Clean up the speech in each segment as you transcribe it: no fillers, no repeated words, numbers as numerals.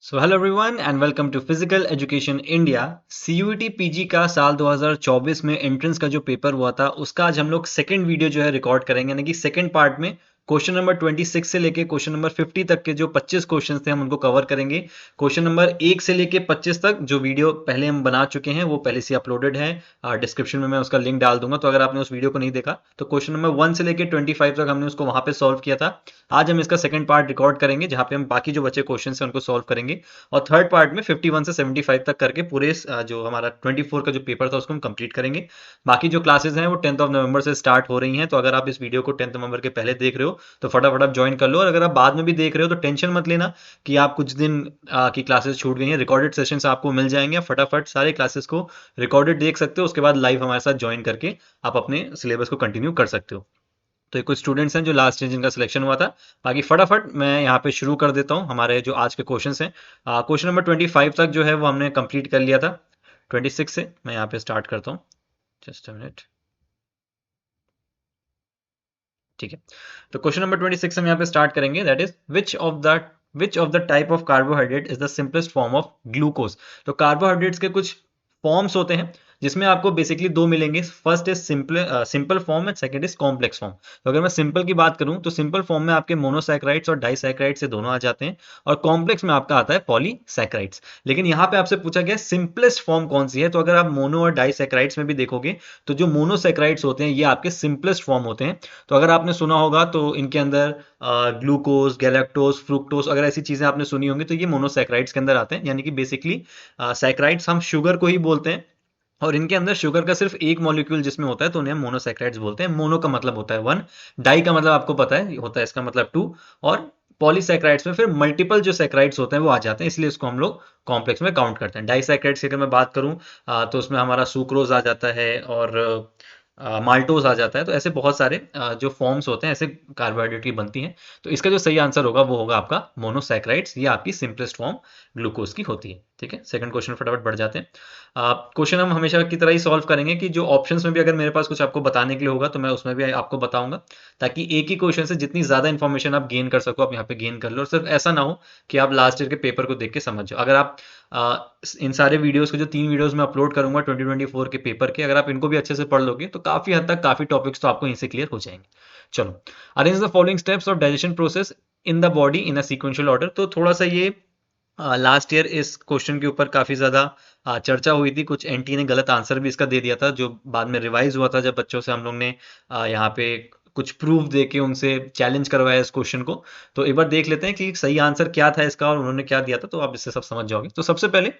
So hello everyone and welcome to physical education India. CUET PG का साल 2024 में entrance का जो पेपर हुआ था उसका आज हम लोग सेकंड वीडियो जो है रिकॉर्ड करेंगे, यानी कि सेकंड पार्ट में क्वेश्चन नंबर 26 से लेके क्वेश्चन नंबर 50 तक के जो 25 क्वेश्चन थे हम उनको कवर करेंगे। क्वेश्चन नंबर 1 से लेके 25 तक जो वीडियो पहले हम बना चुके हैं वो पहले से अपलोडेड है। डिस्क्रिप्शन में मैं उसका लिंक डाल दूंगा, तो अगर आपने उस वीडियो को नहीं देखा तो क्वेश्चन नंबर 1 से लेके 25 तक हमने उसको वहां पे सॉल्व किया था। आज हम इसका सेकंड पार्ट रिकॉर्ड करेंगे जहां पे हम बाकी जो बचे क्वेश्चन हैं उनको सॉल्व करेंगे, और थर्ड पार्ट में 51 से 75 तक करके पूरे जो हमारा 24 का जो पेपर था उसको हम कंप्लीट करेंगे। बाकी जो क्लासेस हैं वो 10th ऑफ नवंबर से स्टार्ट हो रही हैं, तो अगर आप इस वीडियो को 10th नवंबर के पहले देख रहे हो तो फटाफट आप ज्वाइन कर लो, और अगर आप बाद में भी देख रहे हो तो टेंशन मत लेना कि आप कुछ दिन की क्लासेस छूट गई हैं। रिकॉर्डेड सेशंस आपको मिल जाएंगे, आप फटाफट सारे क्लासेस को रिकॉर्डेड देख सकते हो, उसके बाद लाइव हमारे साथ ज्वाइन करके आप अपने सिलेबस को कंटिन्यू कर सकते हो। तो ये कुछ स्टूडेंट्स हैं जो लास्ट ईयर जिनका सिलेक्शन हुआ था। बाकी फटाफट मैं यहाँ पे शुरू कर देता हूँ हमारे जो आज के क्वेश्चंस हैं। क्वेश्चन नंबर 25 तक जो है वो हमने कंप्लीट कर लिया था। 26 से मैं यहाँ पे स्टार्ट करता हूँ। Just a minute. ठीक है, तो क्वेश्चन नंबर 26 हम यहाँ पे स्टार्ट करेंगे, that is which of the type of carbohydrate is the simplest form of glucose. तो कार्बोहाइड्रेट्स के कुछ फॉर्म्स होते हैं जिसमें आपको बेसिकली दो मिलेंगे। First is simple form and second is complex form. तो अगर मैं सिंपल की बात करूं तो सिंपल फॉर्म में आपके मोनोसैकेराइड्स और डाइसैकेराइड्स से दोनों आ जाते हैं, और कॉम्प्लेक्स में आपका आता है पॉलीसैकेराइड्स। लेकिन यहाँ पे आपसे पूछा गया सिंपलेस्ट फॉर्म कौन सी है, तो अगर आप मोनो और डाइसैकेराइड्स में भी देखोगे तो जो मोनोसैकेराइड्स होते हैं ये आपके सिंपलेस्ट फॉर्म होते हैं। तो अगर आपने सुना होगा तो इनके अंदर ग्लूकोज, गैलेक्टोज, फ्रुक्टोज, अगर ऐसी चीजें आपने सुनी होंगी तो ये मोनोसैकेराइड्स के अंदर आते हैं, यानी कि बेसिकली सैकेराइड्स हम शुगर को ही बोलते हैं, और इनके अंदर शुगर का सिर्फ एक मॉलिक्यूल जिसमें होता है तो उन्हें हम मोनोसैकेराइड्स बोलते हैं। मोनो का मतलब होता है वन, डाई का मतलब आपको पता है होता है इसका मतलब टू, और पॉलीसैकेराइड्स में फिर मल्टीपल जो सैकेराइड्स होते हैं वो आ जाते हैं, इसलिए इसको हम लोग कॉम्प्लेक्स में काउंट करते हैं। डाइसैकेराइड्स की अगर मैं बात करूं तो उसमें हमारा सुक्रोज आ जाता है और माल्टोज आ जाता है। तो ऐसे बहुत सारे जो फॉर्म्स होते हैं ऐसे कार्बोहाइड्रेट की बनती हैं। तो इसका जो सही आंसर होगा वो होगा आपका मोनोसैकेराइड्स, ये आपकी सिंपलेस्ट फॉर्म ग्लूकोज की होती है। ठीक है, सेकंड क्वेश्चन फटाफट बढ़ जाते हैं। क्वेश्चन हम हमेशा की तरह ही सॉल्व करेंगे कि जो ऑप्शंस में भी अगर मेरे पास कुछ आपको बताने के लिए होगा तो मैं उसमें भी आपको बताऊंगा, ताकि एक ही क्वेश्चन से जितनी ज्यादा इन्फॉर्मेशन आप गेन कर सको आप यहाँ पे गेन कर लो, और सिर्फ ऐसा ना हो कि आप लास्ट ईयर के पेपर को देख के समझ जाओ। अगर आप इन सारे वीडियोस को, जो 3 वीडियोस में अपलोड करूंगा 2024 के पेपर के, अगर आप इनको भी अच्छे से पढ़ लोगे तो काफी हद तक काफी टॉपिक्स तो आपको इनसे क्लियर हो जाएंगे। चलो, arrange the following steps of digestion process in the body in a sequential order. तो थोड़ा सा ये लास्ट ईयर इस क्वेश्चन के ऊपर काफी ज्यादा चर्चा हुई थी। कुछ एनटी ने गलत आंसर भी इसका दे दिया था, जो बाद में रिवाइज हुआ था जब बच्चों से हम लोग ने यहाँ पे कुछ प्रूफ दे के उनसे चैलेंज करवाया इस क्वेश्चन को। तो एक बार देख लेते हैं कि सही आंसर क्या था इसका और उन्होंने क्या दिया था, तो आप इससे सब समझ जाओगे। तो सबसे पहले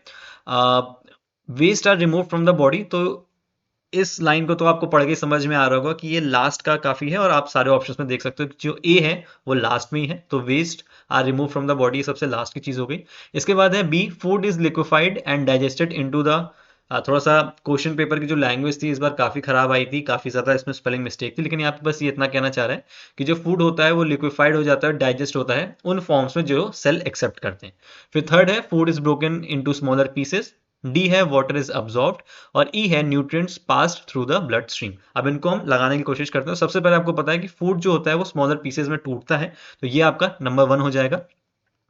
waste are remove from the body. तो इस लाइन को तो आपको पढ़ के समझ में आ रहा होगा कि ये लास्ट का काफी है, और आप सारे ऑप्शंस में देख सकते हो कि जो ए है वो लास्ट में ही है। तो waste are remove from the body सबसे लास्ट की चीज हो गई। इसके बाद है B, food is liquefied and digested into the. थोड़ा सा क्वेश्चन पेपर की जो लैंग्वेज थी इस बार काफी खराब आई थी, काफी ज्यादा इसमें स्पेलिंग मिस्टेक थी, लेकिन यहाँ पे बस ये इतना कहना चाह रहा है कि जो फूड होता है वो लिक्विफाइड हो जाता है, डाइजेस्ट होता है उन फॉर्म्स में जो सेल एक्सेप्ट करते हैं। फिर थर्ड है food is broken into smaller pieces. D है वाटर इज अब्सॉर्ब्ड, और ई है nutrients passed through the blood stream. अब इनको हम लगाने की कोशिश करते हैं। सबसे पहले आपको पता है कि फूड जो होता है वो स्मॉलर पीसेस में टूटता है, तो ये आपका नंबर 1 हो जाएगा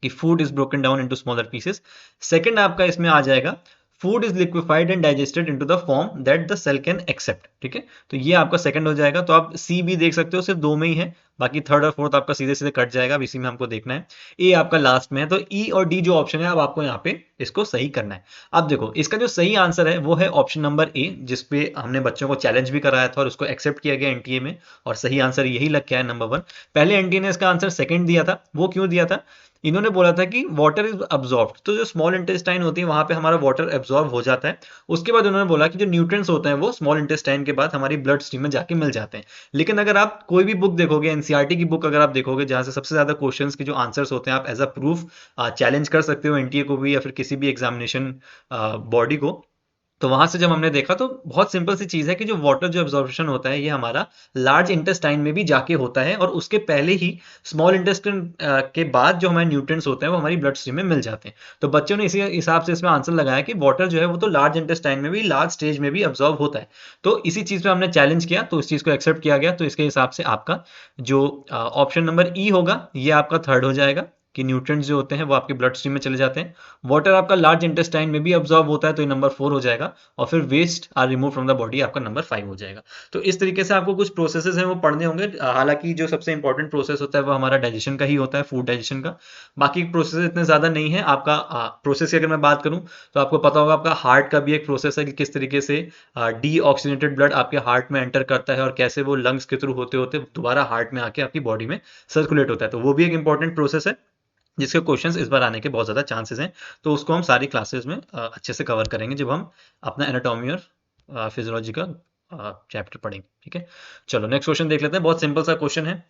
कि food is broken down into smaller pieces. Second आपका इसमें आ जाएगा food is liquefied and digested into the form that the cell can accept. ठीक है, तो ये आपका सेकंड हो जाएगा। तो आप सी भी देख सकते हो, सिर्फ दो में ही है, बाकी थर्ड और फोर्थ आपका सीधे सीधे कट जाएगा। अब इसी में हमको देखना है। ए आपका लास्ट में है, तो ई और डी जो ऑप्शन है अब आपको यहाँ पे इसको सही करना है। अब देखो इसका जो सही आंसर है वो है ऑप्शन नंबर ए, जिसपे हमने बच्चों को चैलेंज भी कराया था और उसको एक्सेप्ट किया गया एनटीए में, और सही आंसर यही लग गया है नंबर 1। पहले एनटीए ने इसका आंसर सेकंड दिया था, वो क्यों दिया था? इन्होंने बोला था कि वाटर इज अब्सॉर्ब्ड, तो जो स्मॉल इंटेस्टाइन होती है वहां पे हमारा वाटर एब्सॉर्ब हो जाता है। उसके बाद उन्होंने बोला कि जो न्यूट्रिएंट्स होते हैं वो स्मॉल इंटेस्टाइन के बाद हमारी ब्लड स्ट्रीम में जाके मिल जाते हैं। लेकिन अगर आप कोई भी बुक देखोगे, एनसीईआरटी की बुक अगर आप देखोगे जहां से सबसे ज्यादा क्वेश्चंस के जो आंसर्स होते हैं आप एज अ प्रूफ चैलेंज कर सकते हो एनटीए को भी या फिर किसी भी एग्जामिनेशन बॉडी को, तो वहां से जब हमने देखा तो बहुत सिंपल सी चीज है कि जो वाटर जो एब्जॉर्प्शन होता है ये हमारा लार्ज इंटेस्टाइन में भी जाके होता है, और उसके पहले ही स्मॉल इंटेस्टाइन के बाद जो हमारे न्यूट्रिएंट्स होते हैं वो हमारी ब्लड स्ट्रीम में मिल जाते हैं। तो बच्चों ने इसी हिसाब से इसमें आंसर लगाया कि वाटर जो है वो तो लार्ज इंटेस्टाइन में भी लार्ज स्टेज में भी अब्जॉर्व होता है। तो इसी चीज पे हमने चैलेंज किया, तो इस चीज को एक्सेप्ट किया गया। तो इसके हिसाब से आपका जो ऑप्शन नंबर ई होगा ये आपका थर्ड हो जाएगा। कि न्यूट्रिएंट्स जो होते हैं वो आपके ब्लड स्ट्रीम में चले जाते हैं। वाटर आपका लार्ज इंटेस्टाइन में भी अब्जॉर्ब होता है, तो ये नंबर 4 हो जाएगा। और फिर waste are remove from the body आपका नंबर 5 हो जाएगा। तो इस तरीके से आपको कुछ प्रोसेसेस हैं वो पढ़ने होंगे। हालांकि जो सबसे इंपॉर्टेंट प्रोसेस होता है वो हमारा डाइजेशन का ही होता है, फूड डाइजेशन का। बाकी प्रोसेस इतने ज़्यादा नहीं है। आपका प्रोसेस की अगर मैं बात करूँ तो आपको पता होगा आपका हार्ट का भी एक प्रोसेस है कि किस तरीके से डीऑक्सीजनेटेड ब्लड आपके हार्ट में एंटर करता है और कैसे वो लंग्स के थ्रू होते होते दोबारा हार्ट में आके आपकी बॉडी में सर्कुलेट होता है। तो वो भी एक इंपॉर्टेंट प्रोसेस है जिसके क्वेश्चंस इस बार आने के बहुत ज़्यादा चांसेस हैं। तो उसको हम सारी क्लासेस में अच्छे से कवर करेंगे जब हम अपना एनाटॉमी और फिजियोलॉजी का चैप्टर पढ़ेंगे। ठीक है, चलो नेक्स्ट क्वेश्चन देख लेते हैं। बहुत सिंपल सा क्वेश्चन है।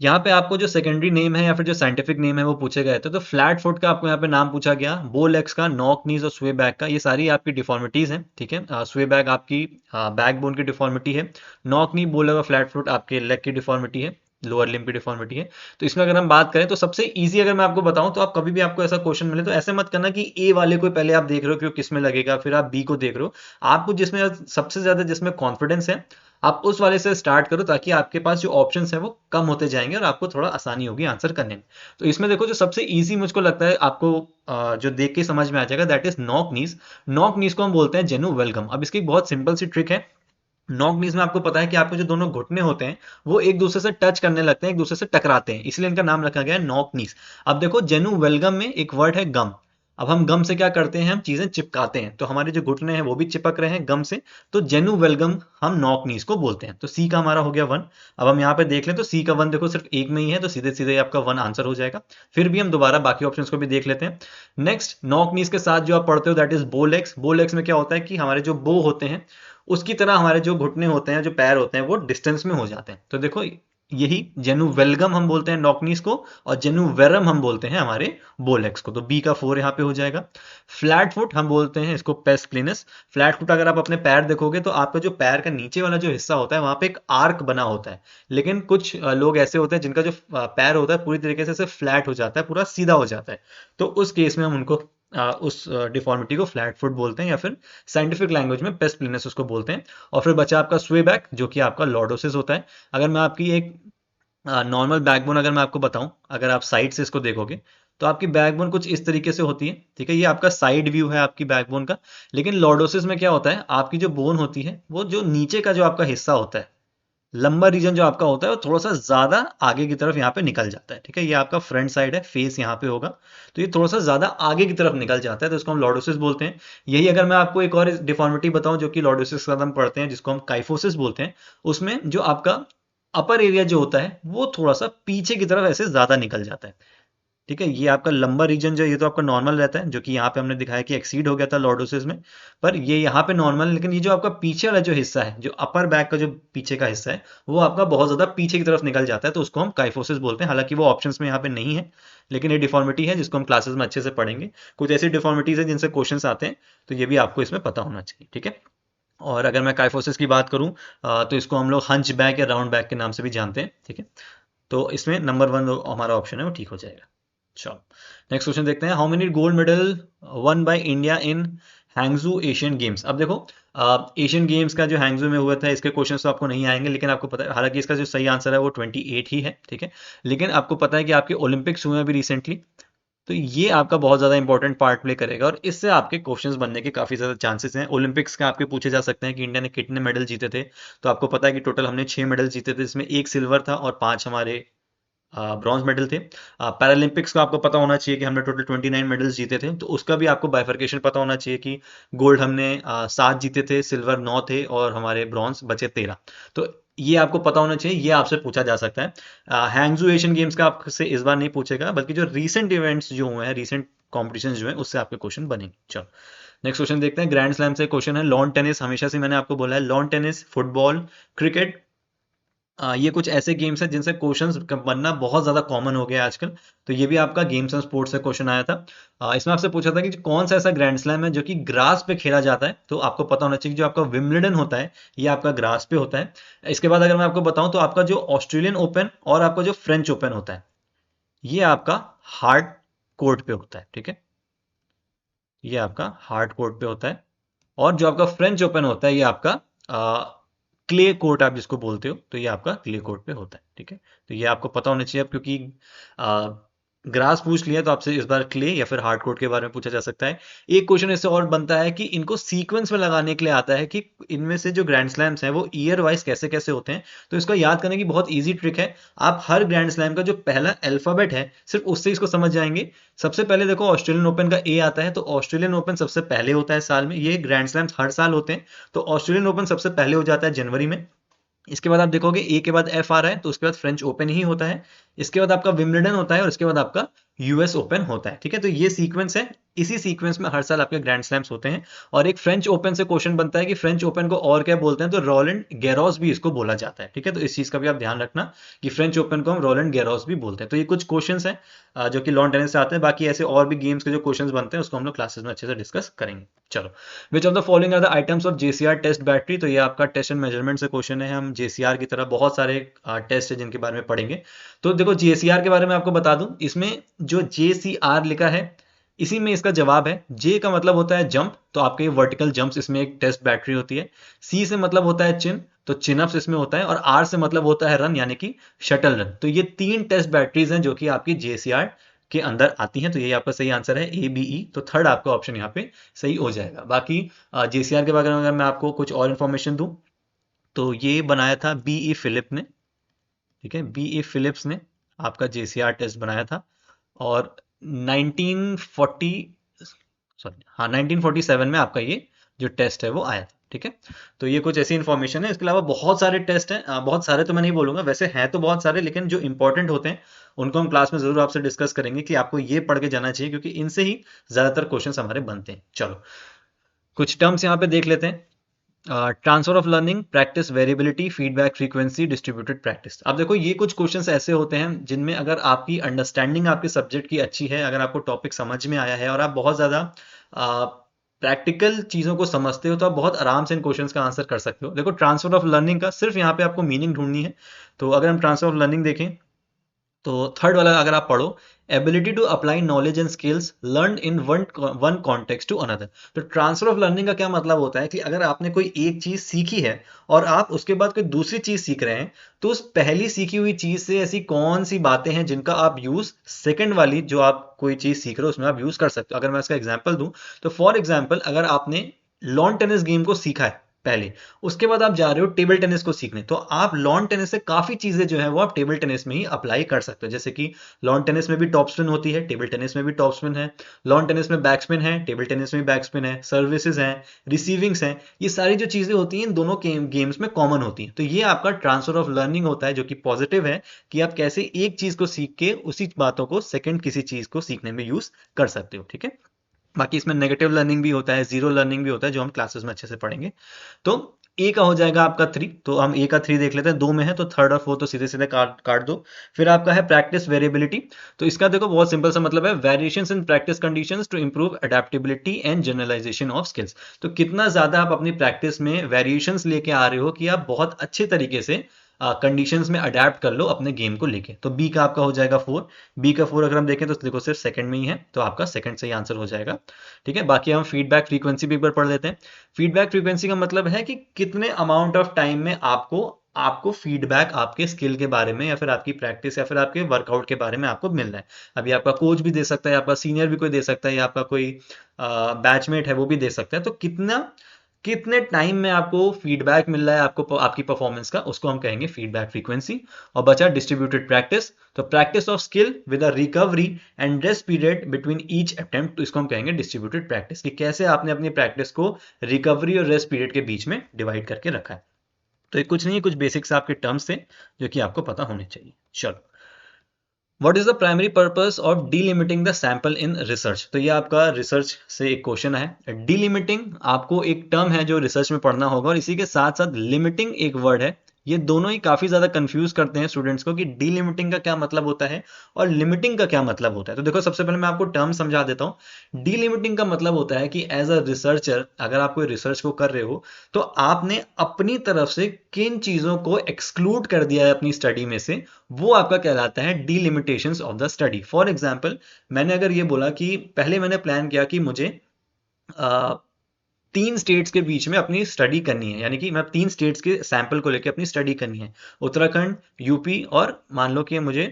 यहाँ पे आपको जो सेकेंडरी नेम है या फिर जो साइंटिफिक नेम है वो पूछे गए थे। तो फ्लैट फुट का आपको यहाँ पे नाम पूछा गया, बो लेग्स का, नॉक नीज और स्वे बैक का। ये सारी आपकी डिफॉर्मिटीज हैं। ठीक है, स्वे बैक आपकी बैक बोन की डिफॉर्मिटी है। नॉक नी, बो लेग और फ्लैट फुट आपके लेग की डिफॉर्मिटी है, लोअर लिम्ब की डिफॉर्मिटी है। तो इसमें अगर हम बात करें तो सबसे इजी अगर मैं आपको बताऊं तो आप कभी भी आपको ऐसा क्वेश्चन मिले तो ऐसे मत करना कि ए वाले को पहले आप देख रहे हो कि वो किस में लगेगा, फिर आप बी को देख रहे हो। आपको जिसमें सबसे ज्यादा जिसमें कॉन्फिडेंस है आप उस वाले से स्टार्ट करो, ताकि आपके पास जो ऑप्शंस हैं वो कम होते जाएंगे और आपको थोड़ा आसानी होगी आंसर करने में। तो इसमें देखो जो सबसे इजी मुझको लगता है आपको जो देख के समझ में आ जाएगा, that is knock knees. Knock नीज को हम बोलते हैं जेनु वेलगम। अब इसकी एक बहुत सिंपल सी ट्रिक है। नॉक नीज में आपको पता है कि आपके जो दोनों घुटने होते हैं वो एक दूसरे से टच करने लगते हैं, एक दूसरे से टकराते हैं, इसलिए इनका नाम रखा गया है नॉक नीज। अब देखो जेनु वेलगम में एक वर्ड है गम। अब हम गम से क्या करते हैं, हम चीजें चिपकाते हैं, तो हमारे जो घुटने हैं वो भी चिपक रहे हैं गम से। तो जेनु वेलगम हम नॉक नीज को बोलते हैं। तो सी का हमारा हो गया 1। अब हम यहाँ पे देख लें तो सी का 1 देखो सिर्फ एक में ही है, तो सीधे सीधे आपका 1 आंसर हो जाएगा। फिर भी हम दोबारा बाकी ऑप्शंस को भी देख लेते हैं। नेक्स्ट, नॉक नीज के साथ जो आप पढ़ते हो दैट इज बो लेग्स। बो लेग्स में क्या होता है कि हमारे जो बो होते हैं उसकी तरह हमारे जो घुटने होते हैं, जो पैर होते हैं, वो डिस्टेंस में हो जाते हैं। तो देखो यही जेनु वेलगम हम बोलते हैं नॉकनीस को, और जेनु वेरम हम बोलते हैं हमारे बोलेक्स को। तो बी का 4 यहाँ पे हो जाएगा। फ्लैट फुट हम बोलते हैं इसको पेस प्लिनस। फ्लैट फुट अगर आप अपने पैर देखोगे तो आपका जो पैर का नीचे वाला जो हिस्सा होता है वहां पे एक आर्क बना होता है। लेकिन कुछ लोग ऐसे होते हैं जिनका जो पैर होता है पूरी तरीके से फ्लैट हो जाता है, पूरा सीधा हो जाता है। तो उस केस में हम उनको उस डिफॉर्मिटी को फ्लैट फुट बोलते हैं, या फिर साइंटिफिक लैंग्वेज में पेस्प्लिनस उसको बोलते हैं। और फिर बचा आपका स्वे बैक जो कि आपका लॉर्डोसिस होता है। अगर मैं आपकी एक नॉर्मल बैकबोन अगर मैं आपको बताऊं, अगर आप साइड से इसको देखोगे तो आपकी बैकबोन कुछ इस तरीके से होती है। ठीक है, ये आपका साइड व्यू है आपकी बैकबोन का। लेकिन लॉर्डोसिस में क्या होता है, आपकी जो बोन होती है वो जो नीचे का जो आपका हिस्सा होता है, लंबा रीजन जो आपका होता है वो थोड़ा सा ज्यादा आगे की तरफ यहाँ पे निकल जाता है। ठीक है, ये आपका फ्रंट साइड है, फेस यहाँ पे होगा, तो ये थोड़ा सा ज्यादा आगे की तरफ निकल जाता है, तो इसको हम लॉर्डोसिस बोलते हैं। यही अगर मैं आपको एक और डिफॉर्मिटी बताऊं जो कि लॉर्डोसिस के साथ हम पढ़ते हैं, जिसको हम काइफोसिस बोलते हैं, उसमें जो आपका अपर एरिया जो होता है वो थोड़ा सा पीछे की तरफ ऐसे ज्यादा निकल जाता है। ठीक है, ये आपका लंबा रीजन जो है ये तो आपका नॉर्मल रहता है, जो कि यहाँ पे हमने दिखाया कि एक्सीड हो गया था लॉर्डोसिस में। पर ये यहाँ पे नॉर्मल, लेकिन ये जो आपका पीछे वाला जो हिस्सा है, जो अपर बैक का जो पीछे का हिस्सा है, वो आपका बहुत ज्यादा पीछे की तरफ निकल जाता है, तो उसको हम काइफोसिस बोलते हैं। हालांकि वो ऑप्शंस में यहाँ पे नहीं है, लेकिन ये डिफॉर्मिटी है जिसको हम क्लासेस में अच्छे से पढ़ेंगे। कुछ ऐसी डिफॉर्मिटीज है जिनसे क्वेश्चन आते हैं, तो ये भी आपको इसमें पता होना चाहिए। ठीक है, और अगर मैं काइफोसिस की बात करूं तो इसको हम लोग हंच बैक या राउंड बैक के नाम से भी जानते हैं। ठीक है, तो इसमें नंबर 1 हमारा ऑप्शन है वो ठीक हो जाएगा। चलो नेक्स्ट क्वेश्चन देखते हैं। How many gold medal won by India in Hangzhou Asian games. अब देखो एशियन गेम्स का जो हैंगजू में हुआ था इसके क्वेश्चंस तो आपको नहीं आएंगे, लेकिन आपको पता है, हालांकि इसका जो सही आंसर है वो 28 ही है। ठीक है, लेकिन आपको पता है कि आपके ओलंपिक्स हुए अभी रिसेंटली, तो ये आपका बहुत ज़्यादा इंपॉर्टेंट पार्ट प्ले करेगा और इससे आपके क्वेश्चंस बनने के काफ़ी ज़्यादा चांसेस हैं। ओलंपिक्स का आपके पूछे जा सकते हैं कि इंडिया ने कितने मेडल जीते थे। तो आपको पता है कि टोटल हमने 6 मेडल जीते थे, जिसमें 1 सिल्वर था और 5 हमारे ब्रॉन्ज मेडल थे। पैरालंपिक्स का आपको पता होना चाहिए कि हमने टोटल 29 मेडल्स जीते थे, तो उसका भी आपको बाइफर्केशन पता होना चाहिए कि गोल्ड हमने 7 जीते थे, सिल्वर 9 थे और हमारे ब्रॉन्ज बचे 13। तो ये आपको पता होना चाहिए, ये आपसे पूछा जा सकता है। हैंगजू एशियन गेम्स का आपसे इस बार नहीं पूछेगा, बल्कि जो रीसेंट इवेंट्स जो हुए हैं, रीसेंट कॉम्पिटिशन जो है, उससे आपके क्वेश्चन बनेंगे। चलो नेक्स्ट क्वेश्चन देखते हैं। ग्रैंड स्लैम से क्वेश्चन है। लॉन टेनिस, हमेशा से मैंने आपको बोला है, लॉन टेनिस, फुटबॉल, क्रिकेट, ये कुछ ऐसे गेम्स हैं जिनसे क्वेश्चंस बनना बहुत ज़्यादा कॉमन हो गया है आजकल। तो ये भी आपका गेम्स एंड स्पोर्ट्स से क्वेश्चन आया था। इसमें आपसे पूछा था कि कौन सा ऐसा ग्रैंड स्लैम है जो कि ग्रास पे खेला जाता है। तो आपको पता होना चाहिए कि जो आपका विम्बलडन होता है ये आपका ग्रास पे होता है। इसके बाद अगर मैं आपको बताऊं तो आपका जो ऑस्ट्रेलियन ओपन और आपका जो फ्रेंच ओपन होता है ये आपका हार्ड कोर्ट पे होता है। ठीक है, ये आपका हार्ड कोर्ट पे होता है। और जो आपका फ्रेंच ओपन होता है ये आपका क्ले कोर्ट आप जिसको बोलते हो, तो ये आपका क्ले कोर्ट पे होता है। ठीक है, तो ये आपको पता होना चाहिए अब, क्योंकि ग्रास पूछ लिया तो आपसे इस बार क्ले या फिर हार्ड कोड के बारे में पूछा जा सकता है। एक क्वेश्चन इससे और बनता है कि इनको सीक्वेंस में लगाने के लिए आता है कि इनमें से जो ग्रैंड स्लैम्स हैं वो ईयर वाइज कैसे कैसे होते हैं। तो इसको याद करने की बहुत ईजी ट्रिक है। आप हर ग्रैंड स्लैम का जो पहला अल्फाबेट है सिर्फ उससे इसको समझ जाएंगे। सबसे पहले देखो ऑस्ट्रेलियन ओपन का ए आता है, तो ऑस्ट्रेलियन ओपन सबसे पहले होता है साल में। ये ग्रैंड स्लैम्स हर साल होते हैं, तो ऑस्ट्रेलियन ओपन सबसे पहले हो जाता है जनवरी में। इसके बाद आप देखोगे ए के बाद एफ आ रहा है, तो उसके बाद फ्रेंच ओपन ही होता है। इसके बाद आपका विंबलडन होता है और इसके बाद आपका यूएस ओपन होता है। ठीक है, तो ये सीक्वेंस है। इसी सीक्वेंस में हर साल आपके ग्रैंड स्लैम्स होते हैं। और एक फ्रेंच ओपन से क्वेश्चन बनता है कि फ्रेंच ओपन को और क्या बोलते हैं, तो रोलैंड गैरोस भी इसको बोला जाता है। ठीक है, तो इस चीज का भी आप ध्यान रखना कि फ्रेंच ओपन को हम रोलैंड गैरोस भी बोलते हैं। तो ये कुछ क्वेश्चन हैं जो कि लॉन टेनिस से आते हैं। बाकी ऐसे और भी गेम्स के जो क्वेश्चन बनते हैं उसको हम लोग क्लासेस में अच्छे से डिस्कस करेंगे। चलो, which of the following are the items of JCR test battery. तो ये आपका टेस्ट एंड मेजरमेंट से क्वेश्चन है। हम जेसीआर की तरह बहुत सारे टेस्ट है जिनके बारे में पढ़ेंगे। तो देखो जेसीआर के बारे में आपको बता दूं, इसमें जो जेसीआर लिखा है इसी में इसका जवाब है। जे का मतलब होता है जंप, तो आपके वर्टिकल जंप्स इसमें एक टेस्ट बैटरी होती है। सी से मतलब होता है चिन, तो चिनअप्स इसमें होता है। और आर से मतलब होता है रन, यानी कि शटल रन। तो ये 3 टेस्ट बैटरीज हैं जो कि आपकी जेसीआर के अंदर आती हैं। तो ये आपका सही आंसर है ए बी ई। तो थर्ड आपका ऑप्शन यहाँ पे सही हो जाएगा। बाकी जेसीआर के बारे में अगर मैं आपको कुछ और इन्फॉर्मेशन दूं, तो ये बनाया था बी ई फिलिप ने। ठीक है, बी ए फिलिप्स ने आपका जेसीआर टेस्ट बनाया था। और 1940 सॉरी हाँ 1947 में आपका ये जो टेस्ट है वो आया था। ठीक है, तो ये कुछ ऐसी इन्फॉर्मेशन है। इसके अलावा बहुत सारे टेस्ट हैं, बहुत सारे तो मैं नहीं बोलूंगा, वैसे हैं तो बहुत सारे, लेकिन जो इंपॉर्टेंट होते हैं उनको हम क्लास में जरूर आपसे डिस्कस करेंगे कि आपको ये पढ़ के जाना चाहिए, क्योंकि इनसे ही ज्यादातर क्वेश्चन हमारे बनते हैं। चलो, कुछ टर्म्स यहाँ पे देख लेते हैं। Transfer of learning, practice, variability, feedback, frequency, distributed practice. अब देखो ये कुछ क्वेश्चंस ऐसे होते हैं जिनमें अगर आपकी अंडरस्टैंडिंग आपके सब्जेक्ट की अच्छी है, अगर आपको टॉपिक समझ में आया है और आप बहुत ज़्यादा प्रैक्टिकल चीज़ों को समझते हो, तो आप बहुत आराम से इन क्वेश्चंस का आंसर कर सकते हो। देखो ट्रांसफर ऑफ लर्निंग का सिर्फ यहाँ पे आपको मीनिंग ढूंढनी है। तो अगर हम ट्रांसफर ऑफ लर्निंग देखें, तो थर्ड वाला अगर आप पढ़ो, ability to apply knowledge and skills learn in one context to another. तो ट्रांसफर ऑफ लर्निंग का क्या मतलब होता है कि अगर आपने कोई एक चीज सीखी है और आप उसके बाद कोई दूसरी चीज सीख रहे हैं, तो उस पहली सीखी हुई चीज से ऐसी कौन सी बातें हैं जिनका आप यूज सेकंड वाली जो आप कोई चीज सीख रहे हो उसमें आप यूज कर सकते हो। अगर मैं इसका एग्जांपल दूं, तो फॉर एग्जांपल अगर आपने लॉन टेनिस गेम को सीखा है पहले, उसके बाद आप जा रहे हो टेबल टेनिस को सीखने, तो आप लॉन टेनिस से काफी चीजें जो है वो आप टेबल टेनिस में ही अप्लाई कर सकते हो। जैसे कि लॉन टेनिस में भी टॉप स्पिन होती है, टेबल टेनिस में भी टॉप स्पिन है। लॉन टेनिस में बैक स्पिन है, टेबल टेनिस में भी बैक स्पिन है। सर्विसेज हैं, रिसीविंग्स हैं, ये सारी जो चीजें होती हैं इन दोनों गेम्स में कॉमन होती हैं। तो ये आपका ट्रांसफर ऑफ लर्निंग होता है, जो कि पॉजिटिव है कि आप कैसे एक चीज को सीख के उसी बातों को सेकंड किसी चीज को सीखने में यूज कर सकते हो। ठीक है, बाकी इसमें नेगेटिव लर्निंग भी होता है, जीरो लर्निंग भी होता है, जो हम क्लासेस में अच्छे से पढ़ेंगे। तो ए का हो जाएगा आपका 3। तो हम ए का 3 देख लेते हैं, 2 में है तो थर्ड और फोर्थ तो सीधे सीधे काट काट दो। फिर आपका है प्रैक्टिस वेरिएबिलिटी। तो इसका देखो बहुत सिंपल सा मतलब है, variations in practice conditions to improve adaptability and generalization of skills. तो कितना ज्यादा आप अपनी प्रैक्टिस में वेरिएशंस लेके आ रहे हो कि आप बहुत अच्छे तरीके से कंडीशंस में अडेप्ट कर लो अपने गेम को लेके। तो बी का आपका हो जाएगा 4। बी का 4 अगर हम देखें तो देखो सिर्फ सेकंड में ही है, तो आपका सेकंड सही आंसर हो जाएगा। ठीक है, बाकी हम फीडबैक फ्रीक्वेंसी भी एक बार पढ़ लेते हैं। फीडबैक फ्रीक्वेंसी का मतलब है कि कितने अमाउंट ऑफ टाइम में आपको आपको फीडबैक आपके स्किल के बारे में या फिर आपकी प्रैक्टिस या फिर आपके वर्कआउट के बारे में आपको मिल रहा है। अभी आपका कोच भी दे सकता है, आपका सीनियर भी कोई दे सकता है, या आपका कोई बैचमेट है वो भी दे सकता है। तो कितने टाइम में आपको फीडबैक मिल रहा है आपको आपकी परफॉर्मेंस का, उसको हम कहेंगे फीडबैक फ्रीक्वेंसी। और बचा डिस्ट्रीब्यूटेड प्रैक्टिस। तो practice of skill with a recovery and rest period between each attempt, तो इसको हम कहेंगे डिस्ट्रीब्यूटेड प्रैक्टिस, कि कैसे आपने अपनी प्रैक्टिस को रिकवरी और रेस्ट पीरियड के बीच में डिवाइड करके रखा है। तो ये कुछ नहीं, कुछ बेसिक्स आपके टर्म्स थे जो कि आपको पता होने चाहिए। चलो, what is the primary purpose of delimiting the sample in research. तो ये आपका रिसर्च से एक क्वेश्चन है। डीलिमिटिंग आपको एक टर्म है जो रिसर्च में पढ़ना होगा, और इसी के साथ साथ लिमिटिंग एक वर्ड है। ये दोनों ही काफी ज्यादा कंफ्यूज करते हैं स्टूडेंट्स को कि डीलिमिटिंग का क्या मतलब होता है और लिमिटिंग का क्या मतलब होता है। तो देखो सबसे पहले मैं आपको टर्म समझा देता हूँ। डीलिमिटिंग का मतलब होता है कि एज अ रिसर्चर अगर आप कोई रिसर्च को कर रहे हो, तो आपने अपनी तरफ से किन चीजों को एक्सक्लूड कर दिया है अपनी स्टडी में से, वो आपका कहलाता है delimitations of the study. For example, मैंने अगर ये बोला कि पहले मैंने प्लान किया कि मुझे 3 स्टेट्स के बीच में अपनी स्टडी करनी है, यानी कि मैं 3 स्टेट्स के सैंपल को लेकर अपनी स्टडी करनी है, उत्तराखंड, यूपी और मान लो कि मुझे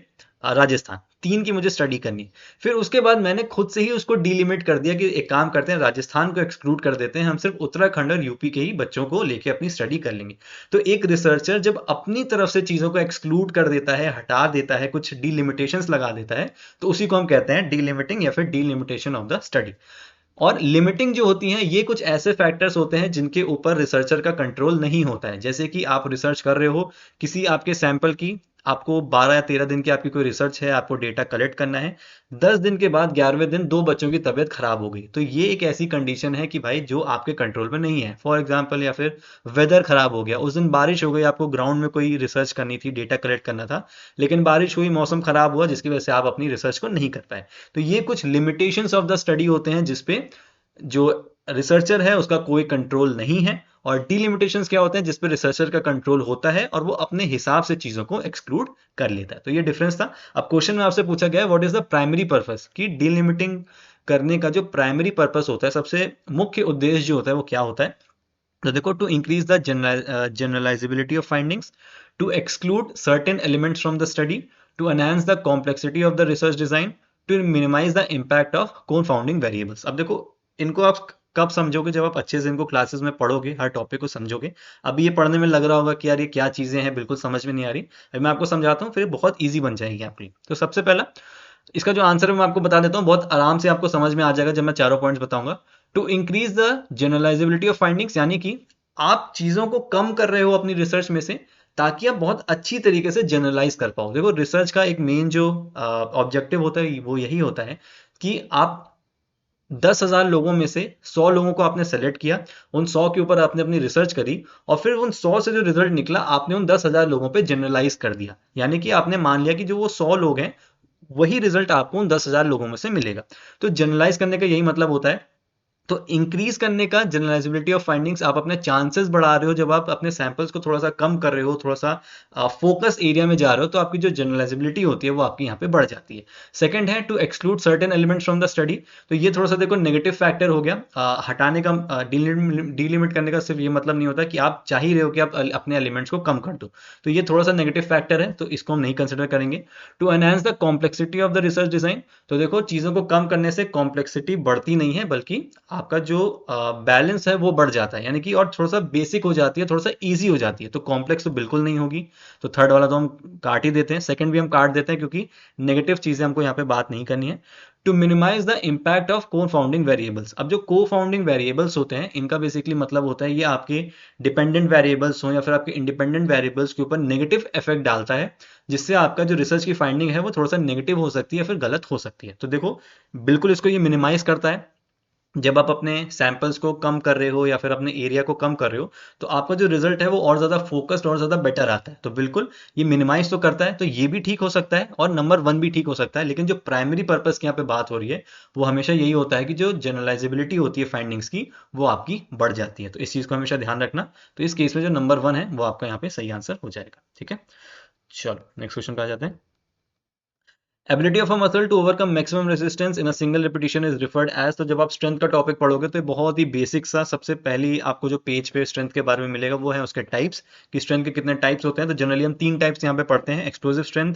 राजस्थान। 3 की मुझे स्टडी करनी। फिर उसके बाद मैंने खुद से ही उसको डीलिमिट कर दिया कि एक काम करते हैं, राजस्थान को एक्सक्लूड कर देते हैं, हम सिर्फ उत्तराखंड और यूपी के ही बच्चों को लेके अपनी स्टडी कर लेंगे। तो एक रिसर्चर जब अपनी तरफ से चीज़ों को एक्सक्लूड कर देता है, हटा देता है, कुछ डीलिमिटेशंस लगा देता है, तो उसी को हम कहते हैं डीलिमिटिंग या फिर डीलिमिटेशन ऑफ द स्टडी। और लिमिटिंग जो होती है, ये कुछ ऐसे फैक्टर्स होते हैं जिनके ऊपर रिसर्चर का कंट्रोल नहीं होता है। जैसे कि आप रिसर्च कर रहे हो किसी आपके सैंपल की, आपको 12 या 13 दिन की आपकी कोई रिसर्च है, आपको डेटा कलेक्ट करना है, 10 दिन के बाद 11वें दिन 2 बच्चों की तबीयत खराब हो गई, तो ये एक ऐसी कंडीशन है कि भाई जो आपके कंट्रोल में नहीं है। फॉर एग्जाम्पल, या फिर वेदर खराब हो गया, उस दिन बारिश हो गई, आपको ग्राउंड में कोई रिसर्च करनी थी, डेटा कलेक्ट करना था, लेकिन बारिश हुई, मौसम खराब हुआ, जिसकी वजह से आप अपनी रिसर्च को नहीं कर पाए। तो ये कुछ लिमिटेशंस ऑफ द स्टडी होते हैं जिसपे जो रिसर्चर है उसका कोई कंट्रोल नहीं है। और डीलिमिटेशंस क्या होते हैं जिसपे रिसर्चर का कंट्रोल होता है और वो अपने हिसाब से चीजों को एक्सक्लूड कर लेता है। तो ये डिफरेंस था। अब क्वेश्चन में आपसे पूछा गया है what is the primary purpose, कि डीलिमिटिंग करने का जो प्राइमरी पर्पस होता है, सबसे मुख्य उद्देश्य जो होता है वो क्या होता है। तो देखो, to increase the generalizability of findings, to exclude certain elements from the study, to enhance the complexity of the research design, to minimize the impact of confounding variables. अब देखो, इनको आप कब समझोगे, जब आप अच्छे से इनको क्लासेस में पढ़ोगे, हर टॉपिक को समझोगे। अभी ये पढ़ने में लग रहा होगा कि यार ये क्या चीजें हैं, बिल्कुल समझ में नहीं आ रही। अभी मैं आपको समझाता हूँ, फिर बहुत ईजी बन जाएगी आपकी। तो सबसे पहला इसका जो आंसर है मैं आपको बता देता हूँ, बहुत आराम से आपको समझ में आ जाएगा जब मैं चारों पॉइंट्स बताऊंगा। To increase the generalizability of findings, यानी कि आप चीजों को कम कर रहे हो अपनी रिसर्च में से, ताकि आप बहुत अच्छी तरीके से जनरलाइज कर पाओ। देखो, रिसर्च का एक मेन जो ऑब्जेक्टिव होता है वो यही होता है कि आप 10,000 लोगों में से 100 लोगों को आपने सेलेक्ट किया, उन 100 के ऊपर आपने अपनी रिसर्च करी, और फिर उन 100 से जो रिजल्ट निकला आपने उन 10,000 लोगों पे जनरलाइज कर दिया। यानी कि आपने मान लिया कि जो वो 100 लोग हैं, वही रिजल्ट आपको उन 10,000 लोगों में से मिलेगा। तो जनरलाइज करने का यही मतलब होता है। तो इंक्रीज करने का जनरलाइजेबिलिटी ऑफ फाइंडिंग्स, आप अपने चांसेस बढ़ा रहे हो। जब आप अपने सैंपल्स को थोड़ा सा कम कर रहे हो, थोड़ा सा फोकस एरिया में जा रहे हो, तो आपकी जो जनरलाइजेबिलिटी होती है वो आपकी यहाँ पे बढ़ जाती है। सेकंड है to exclude certain elements from the study. तो ये थोड़ा सा देखो नेगेटिव फैक्टर हो गया। हटाने का, डीलिमिट करने का सिर्फ ये मतलब नहीं होता कि आप चाह ही रहे हो कि आप अपने एलिमेंट्स को कम कर दो। तो ये थोड़ा सा नेगेटिव फैक्टर है, तो इसको हम नहीं कंसिडर करेंगे। To enhance the complexity of the research design. तो देखो, चीजों को कम करने से कॉम्प्लेक्सिटी बढ़ती नहीं है, बल्कि आपका जो बैलेंस है वो बढ़ जाता है, यानी कि और थोड़ा सा बेसिक हो जाती है, थोड़ा सा इजी हो जाती है। तो कॉम्प्लेक्स तो बिल्कुल नहीं होगी। तो थर्ड वाला तो हम काट ही देते हैं, सेकंड भी हम काट देते हैं, क्योंकि नेगेटिव चीजें हमको यहाँ पे बात नहीं करनी है। To minimize the impact of co-founding variables. अब जो co-founding वेरिएबल्स होते हैं, इनका बेसिकली मतलब होता है ये आपके डिपेंडेंट वेरिएबल्स हो या फिर आपके इंडिपेंडेंट वेरिएबल्स के ऊपर नेगेटिव इफेक्ट डालता है, जिससे आपका जो रिसर्च की फाइंडिंग है वो थोड़ा सा नेगेटिव हो सकती है, फिर गलत हो सकती है। तो देखो, बिल्कुल इसको ये मिनिमाइज करता है। जब आप अपने सैंपल्स को कम कर रहे हो या फिर अपने एरिया को कम कर रहे हो, तो आपका जो रिजल्ट है वो और ज़्यादा फोकस्ड और ज़्यादा बेटर आता है। तो बिल्कुल ये मिनिमाइज तो करता है, तो ये भी ठीक हो सकता है और नंबर 1 भी ठीक हो सकता है। लेकिन जो प्राइमरी पर्पस की यहाँ पे बात हो रही है, वो हमेशा यही होता है कि जो जनरलाइजेबिलिटी होती है फाइंडिंग्स की, वो आपकी बढ़ जाती है। तो इस चीज़ को हमेशा ध्यान रखना। तो इस केस में जो नंबर 1 है वो आपका यहाँ पे सही आंसर हो जाएगा। ठीक है, चलो नेक्स्ट क्वेश्चन पे आ जाते हैं। Ability of a muscle to overcome maximum resistance in a single repetition is referred as. तो जब आप स्ट्रेंथ का टॉपिक पढ़ोगे तो ये बहुत ही बेसिक सा, सबसे पहली आपको जो पेज पे स्ट्रेंथ के बारे में मिलेगा वो है उसके टाइप्स, कि स्ट्रेंथ के कितने टाइप्स होते हैं। तो जनरली हम 3 टाइप्स यहाँ पे पढ़ते हैं, एक्सप्लोसिव स्ट्रेंथ,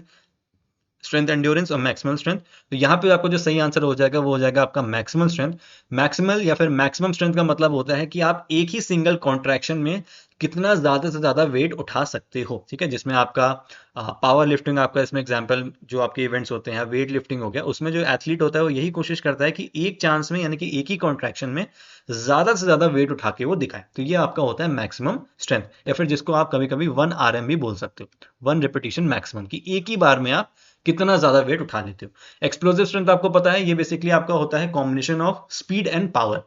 स्ट्रेंथ एंड्योरेंस और मैक्सिमल स्ट्रेंथ। तो यहाँ पे आपको जो सही आंसर हो जाएगा वो हो जाएगा आपका मैक्सिमल स्ट्रेंथ। मैक्सिमल या फिर मैक्सिमम स्ट्रेंथ का मतलब होता है कि आप एक ही सिंगल कॉन्ट्रैक्शन में कितना ज्यादा से ज्यादा वेट उठा सकते हो। ठीक है, जिसमें आपका पावर लिफ्टिंग, आपका इसमें एग्जांपल जो आपके इवेंट्स होते हैं, वेट लिफ्टिंग हो गया, उसमें जो एथलीट होता है वो यही कोशिश करता है कि एक चांस में, यानी कि एक ही कॉन्ट्रैक्शन में ज्यादा से ज्यादा वेट उठा के वो दिखाए। तो ये आपका होता है मैक्सिमम स्ट्रेंथ, या फिर जिसको आप कभी कभी 1 RM भी बोल सकते हो, 1 रिपीटिशन मैक्सिमम, की एक ही बार में आप कितना ज्यादा वेट उठा लेते हो। एक्सप्लोसिव स्ट्रेंथ आपको पता है, ये बेसिकली आपका होता है combination of speed and power.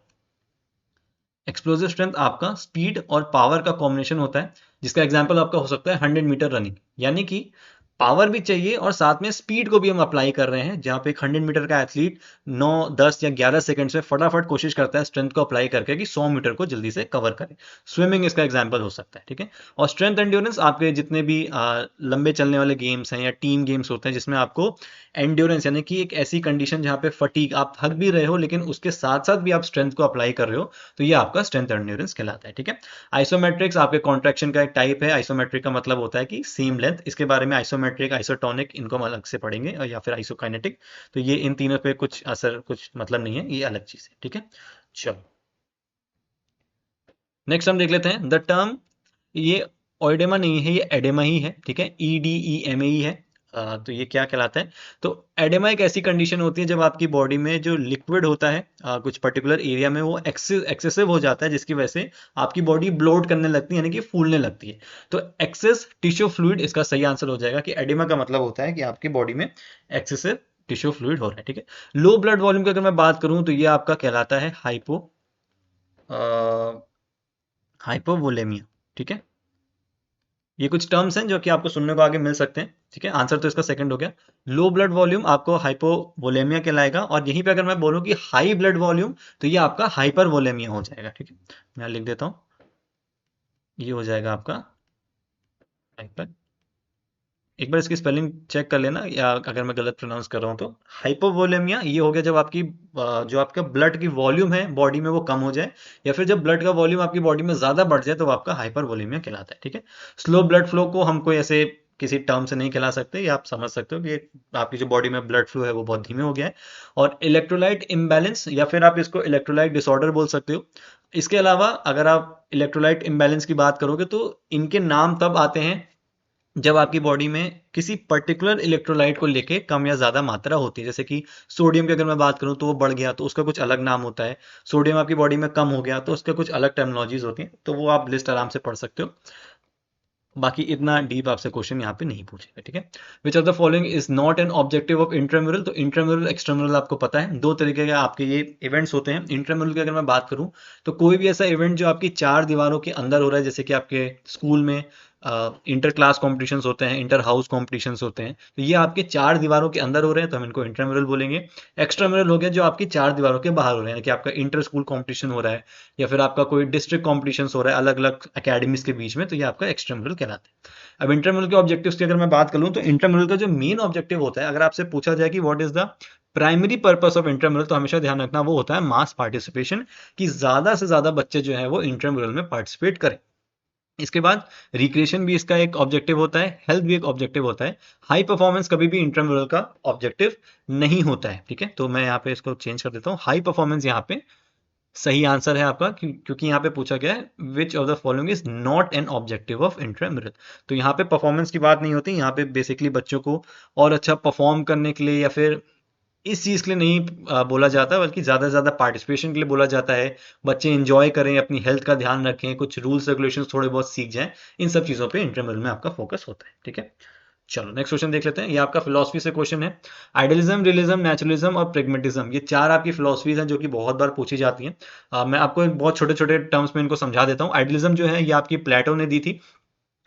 Explosive strength आपका स्पीड और पावर का कॉम्बिनेशन होता है, जिसका एग्जांपल आपका हो सकता है 100 मीटर रनिंग। यानी कि पावर भी चाहिए और साथ में स्पीड को भी हम अप्लाई कर रहे हैं, जहां पे एक 100 मीटर का एथलीट 9, 10 या 11 सेकंड में फटाफट कोशिश करता है स्ट्रेंथ को अप्लाई करके कि 100 मीटर को जल्दी से कवर करे। स्विमिंग इसका एग्जांपल हो सकता है। ठीक है, और स्ट्रेंथ एंड्योरेंस आपके जितने भी लंबे चलने वाले गेम्स हैं या टीम गेम्स होते हैं, जिसमें आपको एंड्योरेंस, यानी कि एक ऐसी कंडीशन जहां पे फटीग, आप थक भी रहे हो लेकिन उसके साथ साथ भी आप स्ट्रेंथ को अप्लाई कर रहे हो, तो ये आपका स्ट्रेंथ एंड्योरेंस कहलाता है। ठीक है, आइसोमेट्रिक्स आपके कॉन्ट्रैक्शन का एक टाइप है। आइसोमेट्रिक का मतलब होता है कि सेम लेंथ। इसके बारे में आइसोमेट्रिक आइसोमेट्रिक, आइसोटोनिक, इनको हम अलग से पढ़ेंगे, या फिर आइसोकाइनेटिक। तो ये इन तीनों पे कुछ असर, कुछ मतलब नहीं है, ये अलग चीज है, ठीक है। चलो नेक्स्ट हम देख लेते हैं द टर्म, ये ओइडेमा नहीं है, ये एडेमा ही है, ठीक है, EDEMA है। तो ये क्या कहलाता है? तो एडेमा एक ऐसी कंडीशन होती है जब आपकी बॉडी में जो लिक्विड होता है कुछ पर्टिकुलर एरिया में वो एक्सेसिव हो जाता है, जिसकी वजह से आपकी बॉडी ब्लोट करने लगती है, यानी कि फूलने लगती है। तो एक्सेस टिश्यू फ्लूइड इसका सही आंसर हो जाएगा, कि एडेमा का मतलब होता है कि आपकी बॉडी में एक्सेसिव टिश्यू फ्लूइड हो रहा है, ठीक है। लो ब्लड वॉल्यूम की अगर मैं बात करूं तो ये आपका कहलाता है हाइपोवोलेमिया, ठीक है। ये कुछ टर्म्स हैं जो कि आपको सुनने को आगे मिल सकते हैं, ठीक है। आंसर तो इसका सेकंड हो गया। लो ब्लड वॉल्यूम आपको हाइपोवोलेमिया कहलाएगा, और यहीं पे अगर मैं बोलूं कि हाई ब्लड वॉल्यूम, तो ये आपका हाइपरवोलेमिया हो जाएगा, ठीक है। मैं लिख देता हूं, ये हो जाएगा आपका हाइपर। एक बार इसकी स्पेलिंग चेक कर लेना, या अगर मैं गलत प्रोनाउंस कर रहा हूँ तो। हाइपोवोलेमिया ये हो गया जब आपकी जो आपका ब्लड की वॉल्यूम है बॉडी में वो कम हो जाए, या फिर जब ब्लड का वॉल्यूम आपकी बॉडी में ज्यादा बढ़ जाए, तो वो आपका हाइपरवोलेमिया कहलाता है, ठीक है। स्लो ब्लड फ्लो को हम कोई ऐसे किसी टर्म से नहीं खिला सकते, ये आप समझ सकते हो कि आपकी जो बॉडी में ब्लड फ्लो है वो बहुत धीमे हो गया है। और इलेक्ट्रोलाइट इम्बैलेंस, या फिर आप इसको इलेक्ट्रोलाइट डिसऑर्डर बोल सकते हो। इसके अलावा अगर आप इलेक्ट्रोलाइट इम्बैलेंस की बात करोगे तो इनके नाम तब आते हैं जब आपकी बॉडी में किसी पर्टिकुलर इलेक्ट्रोलाइट को लेके कम या ज्यादा मात्रा होती है। जैसे कि सोडियम की अगर मैं बात करूं तो वो बढ़ गया तो उसका कुछ अलग नाम होता है, सोडियम आपकी बॉडी में कम हो गया तो उसके कुछ अलग टर्मिनोलॉजीज होती हैं, तो वो आप लिस्ट आराम से पढ़ सकते हो। बाकी इतना डीप आपसे क्वेश्चन यहाँ पे नहीं पूछेगा, ठीक है। Which of the following is not an objective of intramural? तो इंट्राम्यूरल एक्सट्राम्यूरल आपको पता है, दो तरीके के आपके ये इवेंट्स होते हैं। इंट्राम्यूरल की अगर मैं बात करूं तो कोई भी ऐसा इवेंट जो आपकी चार दीवारों के अंदर हो रहा है, जैसे कि आपके स्कूल में इंटर क्लास कॉम्पिटिशन्स होते हैं, इंटर हाउस कॉम्पिटिशन्स होते हैं, तो ये आपके चार दीवारों के अंदर हो रहे हैं, तो हम इनको इंट्राम्यूरल बोलेंगे। एक्स्ट्राम्यूरल हो गया जो आपकी चार दीवारों के बाहर हो रहे हैं, कि आपका इंटर स्कूल कॉम्पिटिशन हो रहा है, या फिर आपका कोई डिस्ट्रिक्ट कॉम्पिटिशन हो रहा है अलग अलग अकेडमीज के बीच में, तो ये आपका एक्स्ट्राम्यूरल कहलाता है। अब इंटरम्यूरल के ऑब्जेक्टिव्स की अगर मैं बात करूं तो इंटरम्यूरल का जो मेन ऑब्जेक्टिव होता है, अगर आपसे पूछा जाए कि what is the primary purpose of intramural, तो हमेशा ध्यान रखना वो होता है मास पार्टिसिपेशन, कि ज्यादा से ज्यादा बच्चे जो है वो इंटरम्यूरल में पार्टिसिपेट करें। इसके बाद रिक्रिएशन भी इसका एक ऑब्जेक्टिव होता है, हेल्थ भी एक ऑब्जेक्टिव होता है। हाई परफॉर्मेंस कभी भी इंटरम्यूरल का ऑब्जेक्टिव नहीं होता है, ठीक है। तो मैं यहाँ पे इसको चेंज कर देता हूँ, हाई परफॉर्मेंस यहाँ पे सही आंसर है आपका, क्योंकि यहाँ पे पूछा गया है which of the following is not an objective of intramural. तो यहाँ पे परफॉर्मेंस की बात नहीं होती, यहाँ पे बेसिकली बच्चों को और अच्छा परफॉर्म करने के लिए या फिर इस चीज के लिए नहीं बोला जाता, बल्कि ज्यादा से ज्यादा पार्टिसिपेशन के लिए बोला जाता है। बच्चे इंजॉय करें, अपनी हेल्थ का ध्यान रखें, कुछ रूल्स रेगुलेशंस थोड़े बहुत सीख जाएं, इन सब चीजों पे इंटरम्यूरल में आपका फोकस होता है, ठीक है। चलो नेक्स्ट क्वेश्चन देख लेते हैं, ये आपका फिलोसफी से क्वेश्चन है। आइडियलिज्म, रियलिज्म, नेचुरलिज्म और प्रेगमेटिज्म, ये चार आपकी फिलोसफीज हैं जो कि बहुत बार पूछी जाती हैं। मैं आपको एक बहुत छोटे छोटे टर्म्स में इनको समझा देता हूँ। आइडियलिज्म जो है ये आपकी प्लेटो ने दी थी,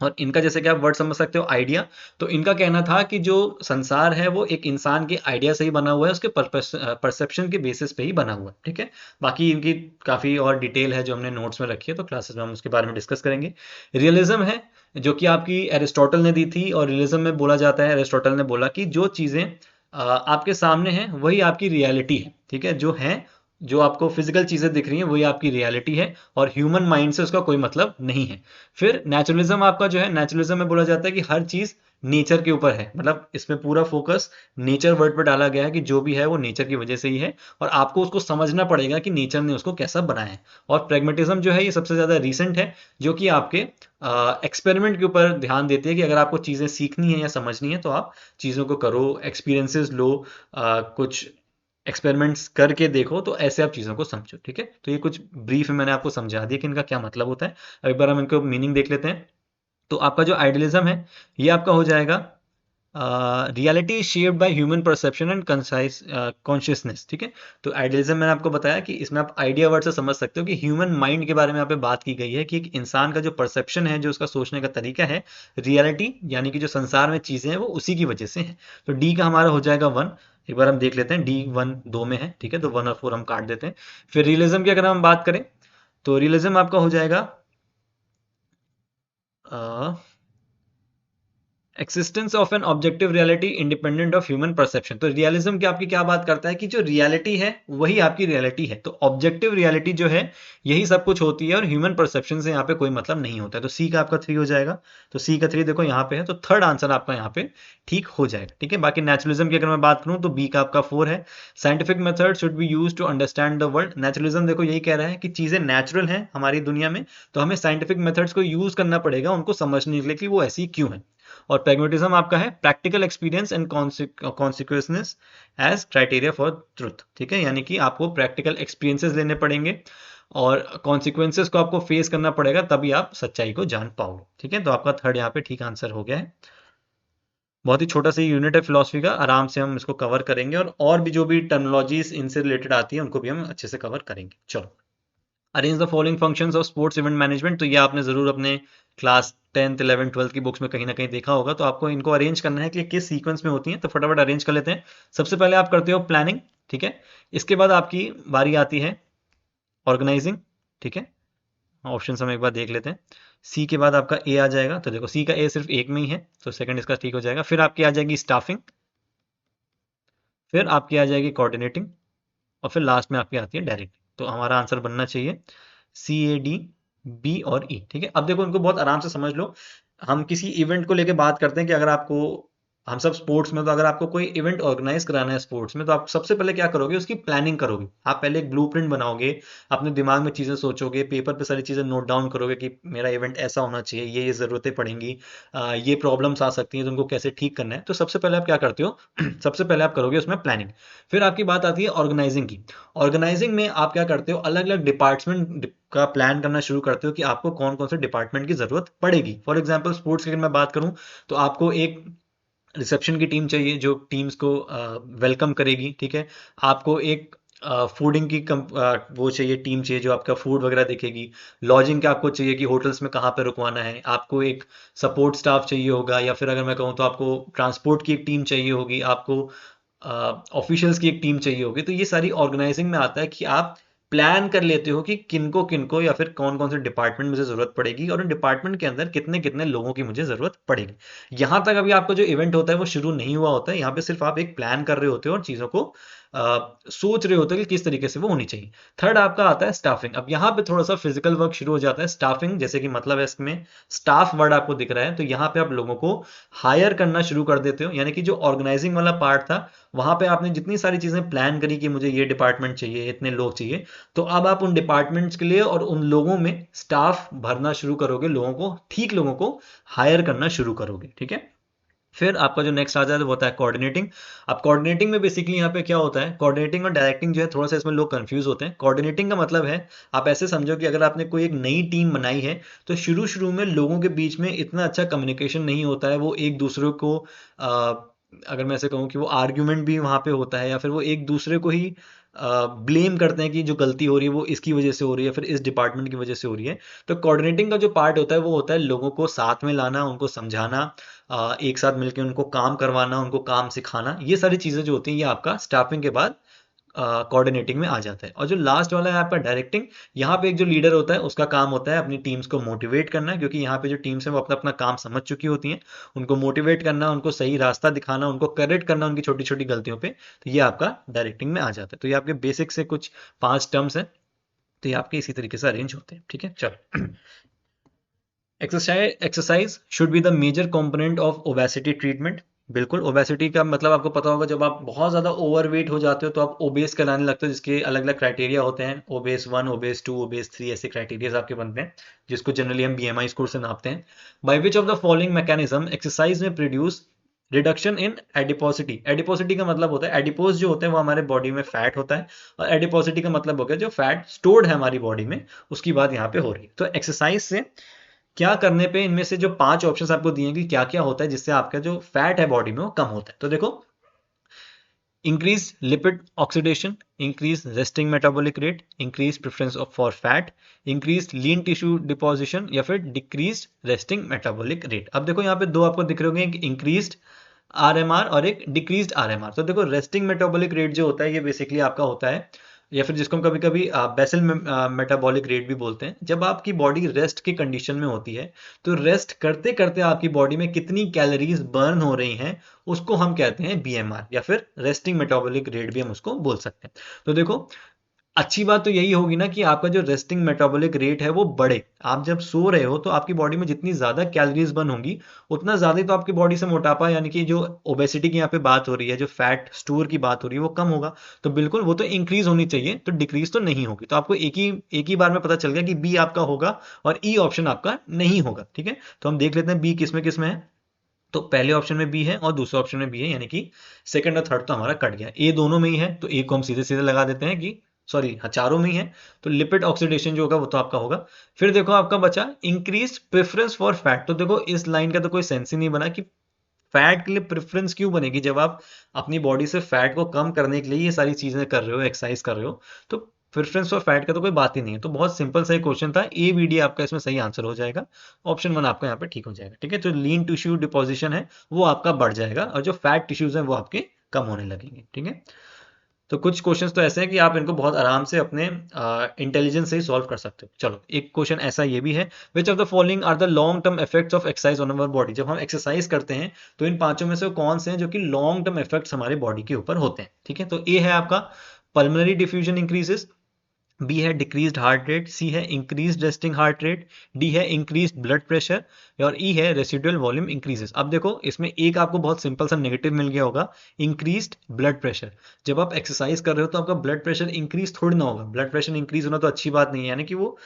और इनका जैसे कि आप वर्ड समझ सकते हो आइडिया, तो इनका कहना था कि जो संसार है वो एक इंसान के आइडिया से ही बना हुआ है, उसके परसेप्शन के बेसिस पे ही बना हुआ है, ठीक है। बाकी इनकी काफी और डिटेल है जो हमने नोट्स में रखी है, तो क्लासेस में हम उसके बारे में डिस्कस करेंगे। रियलिज्म है जो कि आपकी एरिस्टोटल ने दी थी, और रियलिज्म में बोला जाता है, एरिस्टोटल ने बोला कि जो चीजें आपके सामने हैं वही आपकी रियलिटी है, ठीक है। जो है, जो आपको फिजिकल चीजें दिख रही हैं वही आपकी रियलिटी है, और ह्यूमन माइंड से उसका कोई मतलब नहीं है। फिर नेचुरलिज्म आपका जो है, नेचुरलिज्म में बोला जाता है कि हर चीज नेचर के ऊपर है, मतलब इसमें पूरा फोकस नेचर वर्ड पर डाला गया है, कि जो भी है वो नेचर की वजह से ही है, और आपको उसको समझना पड़ेगा कि नेचर ने उसको कैसा बनाया है। और प्रेगमेटिज्म जो है ये सबसे ज्यादा रीसेंट है, जो कि आपके एक्सपेरिमेंट के ऊपर ध्यान देती है, कि अगर आपको चीजें सीखनी है या समझनी है तो आप चीजों को करो, एक्सपीरियंसेस लो, कुछ एक्सपेरिमेंट्स करके देखो, तो ऐसे आप चीजों को समझो, ठीक है। तो ये कुछ ब्रीफ में मैंने आपको समझा दिया कि इनका क्या मतलब होता है। अब एक बार हम इनको मीनिंग देख लेते हैं। तो आपका जो आइडियलिज्म है ये आपका हो जाएगा reality shaped by human perception and concise consciousness, ठीक है। तो आइडियलिज्म मैंने आपको बताया कि इसमें आप आइडिया वर्ड से समझ सकते हो कि ह्यूमन माइंड के बारे में यहाँ पे बात की गई है, कि एक इंसान का जो परसेप्शन है, जो उसका सोचने का तरीका है, रियलिटी यानी कि जो संसार में चीजें हैं वो उसी की वजह से है। तो डी का हमारा हो जाएगा 1। एक बार हम देख लेते हैं, डी 1 2 में है, ठीक है, तो 1 और 4 हम काट देते हैं। फिर रियलिज्म की अगर हम बात करें तो रियलिज्म आपका हो जाएगा existence of an objective reality independent of human perception. तो रियलिज्म की आपकी क्या बात करता है कि जो रियलिटी है वही आपकी रियलिटी है। तो ऑब्जेक्टिव रियलिटी जो है यही सब कुछ होती है और ह्यूमन परसेप्शन से यहाँ पे कोई मतलब नहीं होता है। तो सी का आपका 3 हो जाएगा। तो सी का 3 देखो यहाँ पे है, तो थर्ड आंसर आपका यहाँ पे ठीक हो जाएगा। ठीक है, बाकी नेचुरलिज्म की अगर मैं बात करूँ तो बी का आपका 4 है। Scientific method should be use to understand the world. Naturalism देखो यही कह रहा है कि चीजें नेचुरल हैं हमारी दुनिया में, तो हमें साइंटिफिक मेथड्स को यूज करना पड़ेगा उनको समझने के लिए कि वो ऐसी क्यों है। और प्रैग्मेटिज्म आपका है practical experience and consequences age criteria for truth. ठीक है, यानी कि आपको प्रैक्टिकल एक्सपीरियंसेस लेने पड़ेंगे और कॉन्सिक्वेंसेस को आपको फेस करना पड़ेगा, तभी आप सच्चाई को जान पाओगे। ठीक है, तो आपका थर्ड यहाँ पे ठीक आंसर हो गया है। बहुत ही छोटा सा यूनिट है फिलोसफी का, आराम से हम इसको कवर करेंगे और भी जो भी टर्मिनोलॉजीज इनसे रिलेटेड आती है उनको भी हम अच्छे से कवर करेंगे। चलो, arrange the following functions of sports event management. तो ये आपने जरूर अपने क्लास 10th 11th 12th की बुक्स में कहीं ना कहीं देखा होगा। तो आपको इनको अरेंज करना है कि किस सीक्वेंस में होती हैं, तो फटाफट अरेंज कर लेते हैं। सबसे पहले आप करते हो प्लानिंग। ठीक है, इसके बाद आपकी बारी आती है ऑर्गेनाइजिंग। ठीक है, ऑप्शन हम एक बार देख लेते हैं। सी के बाद आपका ए आ जाएगा। तो देखो सी का ए सिर्फ एक में ही है, तो सेकंड इसका ठीक हो जाएगा। फिर आपकी आ जाएगी स्टाफिंग, फिर आपकी आ जाएगी कोऑर्डिनेटिंग, और फिर लास्ट में आपकी आती है डायरेक्ट। तो हमारा आंसर बनना चाहिए सी, ए, डी, बी और ई। ठीक है, अब देखो इनको बहुत आराम से समझ लो। हम किसी इवेंट को लेके बात करते हैं कि अगर आपको, हम सब स्पोर्ट्स में, तो अगर आपको कोई इवेंट ऑर्गेनाइज कराना है स्पोर्ट्स में, तो आप सबसे पहले क्या करोगे, उसकी प्लानिंग करोगे। आप पहले एक ब्लूप्रिंट बनाओगे, अपने दिमाग में चीजें सोचोगे, पेपर पे सारी चीजें नोट डाउन करोगे कि मेरा इवेंट ऐसा होना चाहिए, ये जरूरतें पड़ेंगी, ये प्रॉब्लम्स आ सकती हैं, तो उनको कैसे ठीक करना है। तो सबसे पहले आप क्या करते हो सबसे पहले आप करोगे उसमें प्लानिंग। फिर आपकी बात आती है ऑर्गेनाइजिंग की। ऑर्गेनाइजिंग में आप क्या करते हो, अलग अलग डिपार्टमेंट का प्लान करना शुरू करते हो कि आपको कौन कौन से डिपार्टमेंट की जरूरत पड़ेगी। फॉर एग्जांपल स्पोर्ट्स की अगर मैं बात करूं, तो आपको एक रिसेप्शन की टीम चाहिए जो टीम्स को वेलकम करेगी। ठीक है, आपको एक फूडिंग की वो चाहिए, टीम चाहिए जो आपका फूड वगैरह देखेगी। लॉजिंग का आपको चाहिए कि होटल्स में कहाँ पे रुकवाना है। आपको एक सपोर्ट स्टाफ चाहिए होगा, या फिर अगर मैं कहूँ तो आपको ट्रांसपोर्ट की एक टीम चाहिए होगी, आपको ऑफिशियल्स की एक टीम चाहिए होगी। तो ये सारी ऑर्गेनाइजिंग में आता है कि आप प्लान कर लेते हो कि किनको किनको या फिर कौन कौन से डिपार्टमेंट मुझे जरूरत पड़ेगी, और उन डिपार्टमेंट के अंदर कितने कितने लोगों की मुझे जरूरत पड़ेगी। यहां तक अभी आपका जो इवेंट होता है वो शुरू नहीं हुआ होता है, यहाँ पे सिर्फ आप एक प्लान कर रहे होते हो और चीजों को सोच रहे होते हो कि किस तरीके से वो होनी चाहिए। थर्ड आपका आता है स्टाफिंग। अब यहाँ पे थोड़ा सा फिजिकल वर्क शुरू हो जाता है। स्टाफिंग जैसे कि मतलब है, इसमें स्टाफ वर्ड आपको दिख रहा है, तो यहाँ पे आप लोगों को हायर करना शुरू कर देते हो। यानी कि जो ऑर्गेनाइजिंग वाला पार्ट था, वहां पे आपने जितनी सारी चीजें प्लान करी कि मुझे ये डिपार्टमेंट चाहिए, इतने लोग चाहिए, तो अब आप उन डिपार्टमेंट्स के लिए और उन लोगों में स्टाफ भरना शुरू करोगे, लोगों को, ठीक लोगों को हायर करना शुरू करोगे। ठीक है, फिर आपका जो नेक्स्ट आ जाता है वो होता है कोऑर्डिनेटिंग। अब कोऑर्डिनेटिंग में बेसिकली यहाँ पे क्या होता है, कोऑर्डिनेटिंग और डायरेक्टिंग जो है थोड़ा सा इसमें लोग कंफ्यूज होते हैं। कोऑर्डिनेटिंग का मतलब है, आप ऐसे समझो कि अगर आपने कोई एक नई टीम बनाई है, तो शुरू शुरू में लोगों के बीच में इतना अच्छा कम्युनिकेशन नहीं होता है। वो एक दूसरे को अगर मैं ऐसे कहूँ कि वो आर्ग्यूमेंट भी वहाँ पे होता है, या फिर वो एक दूसरे को ही ब्लेम करते हैं कि जो गलती हो रही है वो इसकी वजह से हो रही है, फिर इस डिपार्टमेंट की वजह से हो रही है। तो कोऑर्डिनेटिंग का जो पार्ट होता है वो होता है लोगों को साथ में लाना, उनको समझाना, एक साथ मिलकर उनको काम करवाना, उनको काम सिखाना। ये सारी चीजें जो होती हैं ये आपका स्टाफिंग के बाद कोऑर्डिनेटिंग में आ जाता है। और जो लास्ट वाला है आपका डायरेक्टिंग, यहाँ पे एक जो लीडर होता है उसका काम होता है अपनी टीम्स को मोटिवेट करना, क्योंकि यहाँ पे जो टीम्स हैं वो अपना अपना काम समझ चुकी होती हैं। उनको मोटिवेट करना, उनको सही रास्ता दिखाना, उनको करेक्ट करना उनकी छोटी छोटी गलतियों पे। तो ये आपका डायरेक्टिंग में आ जाता है। तो ये आपके बेसिक से कुछ 5 टर्म्स हैं, तो ये आपके इसी तरीके से अरेंज होते हैं। ठीक है, चलो। Exercise should be the major component of obesity treatment. बिल्कुल, ओबेसिटी का मतलब आपको पता होगा, जब आप बहुत ज़्यादा ओवरवेट हो जाते हो तो आप ओबेस कहलाने लगते हो, जिसके अलग अलग क्राइटेरिया होते हैं। ओबेस 1, ओबेस 2, ओबेस 3, ऐसे क्राइटेरिया आपके बनते हैं, जिसको जनरली हम बीएमआई स्कोर से नापते हैं। By which of the following mechanism exercise में प्रोड्यूस रिडक्शन इन एडिपोसिटी। एडिपोसिटी का मतलब होता है, एडिपोज जो होते हैं वो हमारे बॉडी में फैट होता है, और एडिपोसिटी का मतलब हो गया जो फैट स्टोर्ड है हमारी बॉडी में, उसकी बात यहाँ पे हो रही है। तो एक्सरसाइज से क्या करने पे इनमें से जो 5 ऑप्शंस आपको दिए हैं कि क्या क्या होता है जिससे आपका जो फैट है बॉडी में वो कम होता है। तो देखो, increase lipid oxidation, increase resting metabolic rate, increase preference of for fat, increase lean tissue deposition, या फिर डिक्रीज रेस्टिंग मेटाबॉलिक रेट। अब देखो यहाँ पे दो आपको दिख रहे होंगे, एक इंक्रीज्ड आरएमआर और एक डिक्रीज्ड आरएमआर। तो देखो रेस्टिंग मेटाबॉलिक रेट जो होता है ये बेसिकली आपका होता है या फिर जिसको हम कभी कभी बेसल मेटाबॉलिक रेट भी बोलते हैं, जब आपकी बॉडी रेस्ट की कंडीशन में होती है तो रेस्ट करते करते आपकी बॉडी में कितनी कैलोरीज बर्न हो रही हैं उसको हम कहते हैं बीएमआर, या फिर रेस्टिंग मेटाबॉलिक रेट भी हम उसको बोल सकते हैं। तो देखो, अच्छी बात तो यही होगी ना कि आपका जो रेस्टिंग मेटाबॉलिक रेट है वो बढ़े। आप जब सो रहे हो तो आपकी बॉडी में जितनी ज़्यादा कैलोरीज बर्न होंगी उतना ज़्यादा ही तो आपकी बॉडी से मोटापा, यानी कि जो ओबेसिटी की यहाँ पे बात हो रही है, जो फैट स्टोर की बात हो रही है, वो कम होगा। तो बिल्कुल वो तो इंक्रीज होनी चाहिए, तो डिक्रीज तो नहीं होगी। तो आपको एक ही बार में पता चल गया कि बी आपका होगा और ई ऑप्शन आपका नहीं होगा। ठीक है, तो हम देख लेते हैं बी किस में है। तो पहले ऑप्शन में बी है और दूसरे ऑप्शन में बी है, यानी कि सेकंड और थर्ड तो हमारा कट गया। ए दोनों में ही है तो ए को हम सीधे सीधे लगा देते हैं कि सॉरी, हाँ चारों में ही है, तो लिपिड ऑक्सीडेशन जो होगा वो तो आपका होगा। फिर देखो आपका बचा इंक्रीज प्रेफरेंस फॉर फैट। तो देखो इस लाइन का तो कोई सेंस ही नहीं बना कि फैट के लिए प्रेफरेंस क्यों बनेगी, जब आप अपनी बॉडी से फैट को कम करने के लिए ये सारी चीजें कर रहे हो, एक्सरसाइज कर रहे हो, तो प्रेफरेंस और फैट का तो कोई बात ही नहीं है। तो बहुत सिंपल सा क्वेश्चन था, ए बी डी आपका इसमें सही आंसर हो जाएगा। ऑप्शन वन आपका यहाँ पे ठीक हो जाएगा। ठीक है, जो लीन टिश्यू डिपोजिशन है वो आपका बढ़ जाएगा और जो फैट टिश्यूज हैं वो आपके कम होने लगेंगे। ठीक है, तो कुछ क्वेश्चंस तो ऐसे हैं कि आप इनको बहुत आराम से अपने इंटेलिजेंस से ही सॉल्व कर सकते हो। चलो एक क्वेश्चन ऐसा ये भी है, which of the following are the long term effects of exercise on our body. जब हम एक्सरसाइज करते हैं तो इन पांचों में से कौन से हैं जो कि लॉन्ग टर्म इफेक्ट्स हमारे बॉडी के ऊपर होते हैं। ठीक है, तो ए है आपका पल्मोनरी डिफ्यूजन इंक्रीजेस, बी है डिक्रीज्ड हार्ट रेट, सी है increased resting heart rate, D है इंक्रीज्ड ब्लड प्रेशर और ई है रेसिडुअल वॉल्यूम इंक्रीजेस। अब देखो इसमें एक आपको बहुत सिंपल सा नेगेटिव मिल गया होगा, इंक्रीज्ड ब्लड प्रेशर। जब आप एक्सरसाइज कर रहे हो तो आपका ब्लड प्रेशर इंक्रीज थोड़ी ना होगा। ब्लड प्रेशर इंक्रीज होना तो अच्छी बात नहीं है, यानी कि वो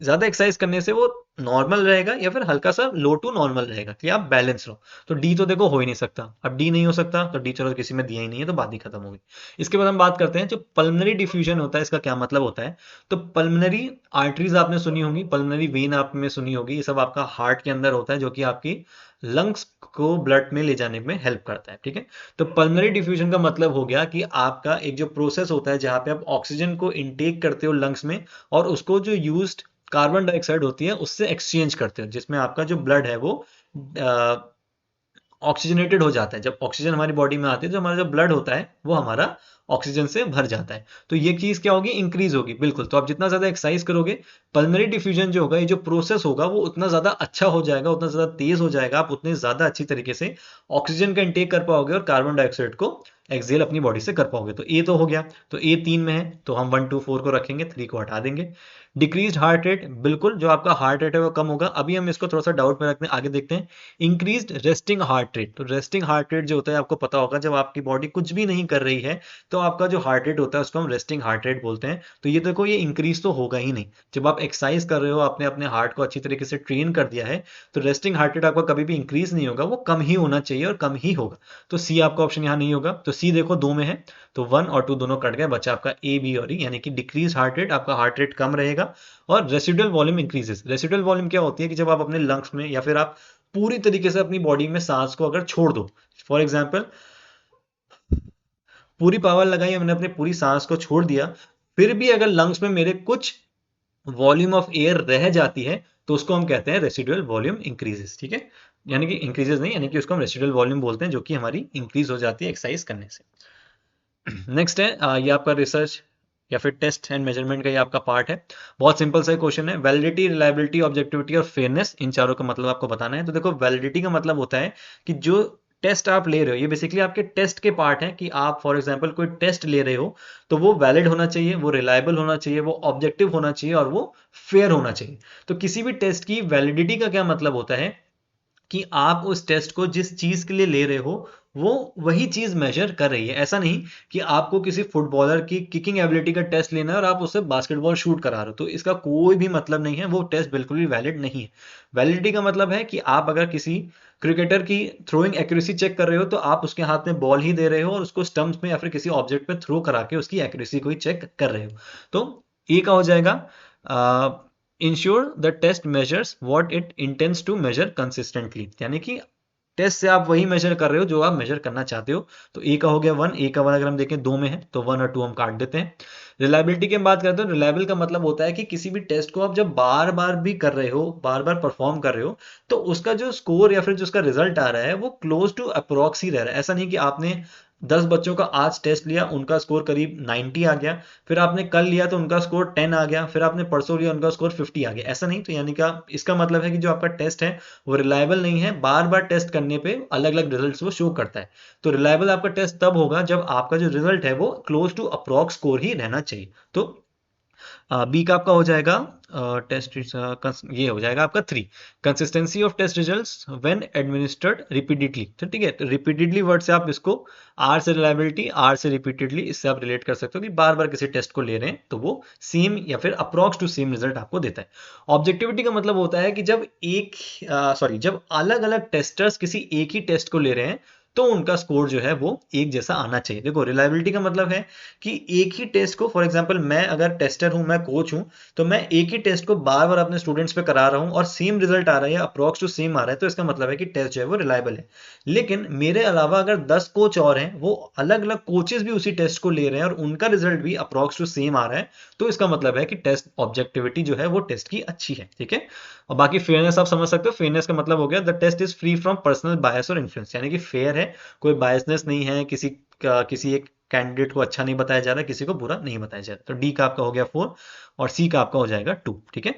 ज्यादा एक्सरसाइज करने से वो नॉर्मल रहेगा या फिर हल्का सा लो टू नॉर्मल रहेगा कि आप बैलेंस रहो। तो डी तो देखो हो ही नहीं सकता, अब डी नहीं हो सकता तो डी चलो किसी में दिया ही नहीं है तो बात ही खत्म होगी। इसके बाद हम बात करते हैं जो पल्मोनरी डिफ्यूजन होता है, इसका क्या मतलब होता है। तो पल्मोनरी आर्टरीज आपने सुनी होंगी, पल्मोनरी वेन आपने सुनी होगी, ये सब आपका हार्ट के अंदर होता है जो कि आपकी लंग्स को ब्लड में ले जाने में हेल्प करता है। ठीक है, तो पल्मोनरी डिफ्यूजन का मतलब हो गया कि आपका एक जो प्रोसेस होता है जहां पे आप ऑक्सीजन को इनटेक करते हो लंग्स में और उसको जो यूज्ड कार्बन डाइऑक्साइड होती है उससे एक्सचेंज करते हो, जिसमें आपका जो ब्लड है वो ऑक्सीजनेटेड हो जाता है। जब ऑक्सीजन हमारी बॉडी में आती है तो हमारा जो ब्लड होता है वो हमारा ऑक्सीजन से भर जाता है। तो ये चीज क्या होगी, इंक्रीज होगी। बिल्कुल, तो आप जितना ज्यादा एक्सरसाइज करोगे पल्मोनरी डिफ्यूजन जो होगा, ये जो प्रोसेस होगा वो उतना ज्यादा अच्छा हो जाएगा, उतना ज्यादा तेज हो जाएगा, आप उतने ज्यादा अच्छी तरीके से ऑक्सीजन का इंटेक कर पाओगे और कार्बन डाइऑक्साइड को एक्सेल अपनी बॉडी से कर पाओगे। तो ए तो हो गया, तो ए 3 में है तो हम 1 2 4 को रखेंगे, 3 को हटा देंगे। डिक्रीज हार्ट रेट, बिल्कुल जो आपका हार्ट रेट है वो कम होगा। अभी हम इसको थोड़ा सा डाउट में रखते हैं, आगे देखते हैं। इंक्रीज्ड रेस्टिंग हार्ट रेट, तो रेस्टिंग हार्ट रेट जो होता है आपको पता होगा, जब आपकी बॉडी कुछ भी नहीं कर रही है तो आपका जो हार्ट रेट होता है उसको हम रेस्टिंग हार्ट रेट बोलते हैं। तो ये देखो ये इंक्रीज तो होगा ही नहीं। जब आप एक्सरसाइज कर रहे हो, आपने अपने हार्ट को अच्छी तरीके से ट्रेन कर दिया है, तो रेस्टिंग हार्ट रेट आपका कभी भी इंक्रीज नहीं होगा, वो कम ही होना चाहिए और कम ही होगा। तो सी आपका ऑप्शन यहाँ नहीं होगा। तो सी देखो 2 में है तो 1 और 2 दोनों कट गए, बचा आपका ए बी और ई, यानी कि डिक्रीज हार्ट रेट, आपका हार्ट रेट कम रहेगा और residual volume increases. Residual volume क्या होती है कि जब आप अपने लंग्स में या फिर आप पूरी तरीके से अपनी बॉडी में सांस को अगर छोड़ दो, फॉर एग्जाम्पल पूरी पावर लगाई हमने, अपने पूरी सांस को छोड़ दिया, फिर भी अगर लंग्स में मेरे कुछ वॉल्यूम ऑफ एयर रह जाती है तो उसको हम कहते हैं रेसिडुअल वॉल्यूम इंक्रीजेस। ठीक है, यानी कि इंक्रीजेस नहीं, यानी कि उसको हम रेसिडुअल वॉल्यूम बोलते हैं, जो कि हमारी इंक्रीज हो जाती है एक्सरसाइज करने से। नेक्स्ट है ये आपका रिसर्च या फिर टेस्ट एंड मेजरमेंट का ये आपका पार्ट है। बहुत सिंपल सा क्वेश्चन है, वैलिडिटी, रिलायबिलिटी, ऑब्जेक्टिविटी और फेयरनेस, इन चारों का मतलब आपको बताना है। तो देखो वैलिडिटी का मतलब होता है कि जो टेस्ट आप ले रहे हो ये बेसिकली आपके टेस्ट के पार्ट है, कि आप फॉर एग्जांपल कोई टेस्ट ले रहे हो तो वो वैलिड होना चाहिए, वो रिलायबल होना चाहिए, वो ऑब्जेक्टिव होना चाहिए और वो फेयर होना चाहिए। तो किसी भी टेस्ट की वैलिडिटी का क्या मतलब होता है कि आप उस टेस्ट को जिस चीज के लिए ले रहे हो वो वही चीज मेजर कर रही है। ऐसा नहीं कि आपको किसी फुटबॉलर की किकिंग एबिलिटी का टेस्ट लेना है और आप उससे बास्केटबॉल शूट करा रहे हो, तो इसका कोई भी मतलब नहीं है, वो टेस्ट बिल्कुल भी वैलिड नहीं है। वैलिडिटी का मतलब है कि आप अगर किसी क्रिकेटर की थ्रोइंग एक्यूरेसी चेक कर रहे हो तो आप उसके हाथ में बॉल ही दे रहे हो और उसको स्टंप्स में या फिर किसी ऑब्जेक्ट पे थ्रो करा के उसकी एक्यूरेसी को ही चेक कर रहे हो। तो ए का हो जाएगा ensure the test measures what it intends to measure consistently, यानी कि टेस्ट से आप वही मेजर कर रहे हो जो आप मेजर करना चाहते हो। तो ए का हो गया 1, ए का 1 अगर हम देखें 2 में है तो 1 और 2 हम काट देते हैं। रिलायबिलिटी की हम बात करते हैं, रिलायबल का मतलब होता है कि किसी भी टेस्ट को आप जब बार बार भी कर रहे हो, बार बार परफॉर्म कर रहे हो, तो उसका जो स्कोर या फिर जो उसका रिजल्ट आ रहा है वो क्लोज टू अप्रोक्स ही रह रहा है। ऐसा नहीं कि आपने 10 बच्चों का आज टेस्ट लिया, उनका स्कोर करीब 90 आ गया, फिर आपने कल लिया तो उनका स्कोर 10 आ गया, फिर आपने परसों लिया उनका स्कोर 50 आ गया, ऐसा नहीं। तो यानी कि इसका मतलब है कि जो आपका टेस्ट है वो रिलायबल नहीं है, बार बार टेस्ट करने पे अलग अलग रिजल्ट्स वो शो करता है। तो रिलायबल आपका टेस्ट तब होगा जब आपका जो रिजल्ट है वो क्लोज टू अप्रॉक्स स्कोर ही रहना चाहिए। तो बी का आपका हो जाएगा टेस्ट, ये हो जाएगा आपका 3, consistency of test results when administered repeatedly. तो ठीक है, तो रिपीटेडली वर्ड से आप इसको आर से रिलायबिलिटी, आर से रिपीटेडली, इससे आप रिलेट कर सकते हो कि बार बार किसी टेस्ट को ले रहे हैं तो वो सेम या फिर अप्रॉक्स टू सेम रिजल्ट आपको देता है। ऑब्जेक्टिविटी का मतलब होता है कि जब जब अलग अलग टेस्टर्स किसी एक ही टेस्ट को ले रहे हैं तो उनका स्कोर जो है वो एक जैसा आना चाहिए। देखो, रिलायबिलिटी का मतलब है कि एक ही टेस्ट को, फॉर एग्जांपल मैं अगर टेस्टर हूं, मैं कोच हूं, तो मैं एक ही टेस्ट को बार बार अपने स्टूडेंट्स पे करा रहा हूं और सेम रिजल्ट आ रहा है या अप्रॉक्स टू सेम आ रहा है, तो इसका मतलब है कि टेस्ट जो है वो रिलायबल है। लेकिन मेरे अलावा अगर 10 कोच और हैं, वो अलग अलग कोचेस भी उसी टेस्ट को ले रहे हैं और उनका रिजल्ट भी अप्रॉक्स टू सेम आ रहा है, तो इसका मतलब है कि टेस्ट ऑब्जेक्टिविटी जो है वो टेस्ट की अच्छी है। ठीक है, और बाकी फेयरनेस आप समझ सकते हो। फेयरनेस का मतलब हो गया the test is free from personal bias और इन्फ्लुएंस, यानी कि फेयर है, कोई बायसनेस नहीं है, किसी एक कैंडिडेट को अच्छा नहीं बताया जा रहा है, किसी को बुरा नहीं बताया जा रहा। तो डी का आपका हो गया 4 और सी का आपका हो जाएगा 2। ठीक है,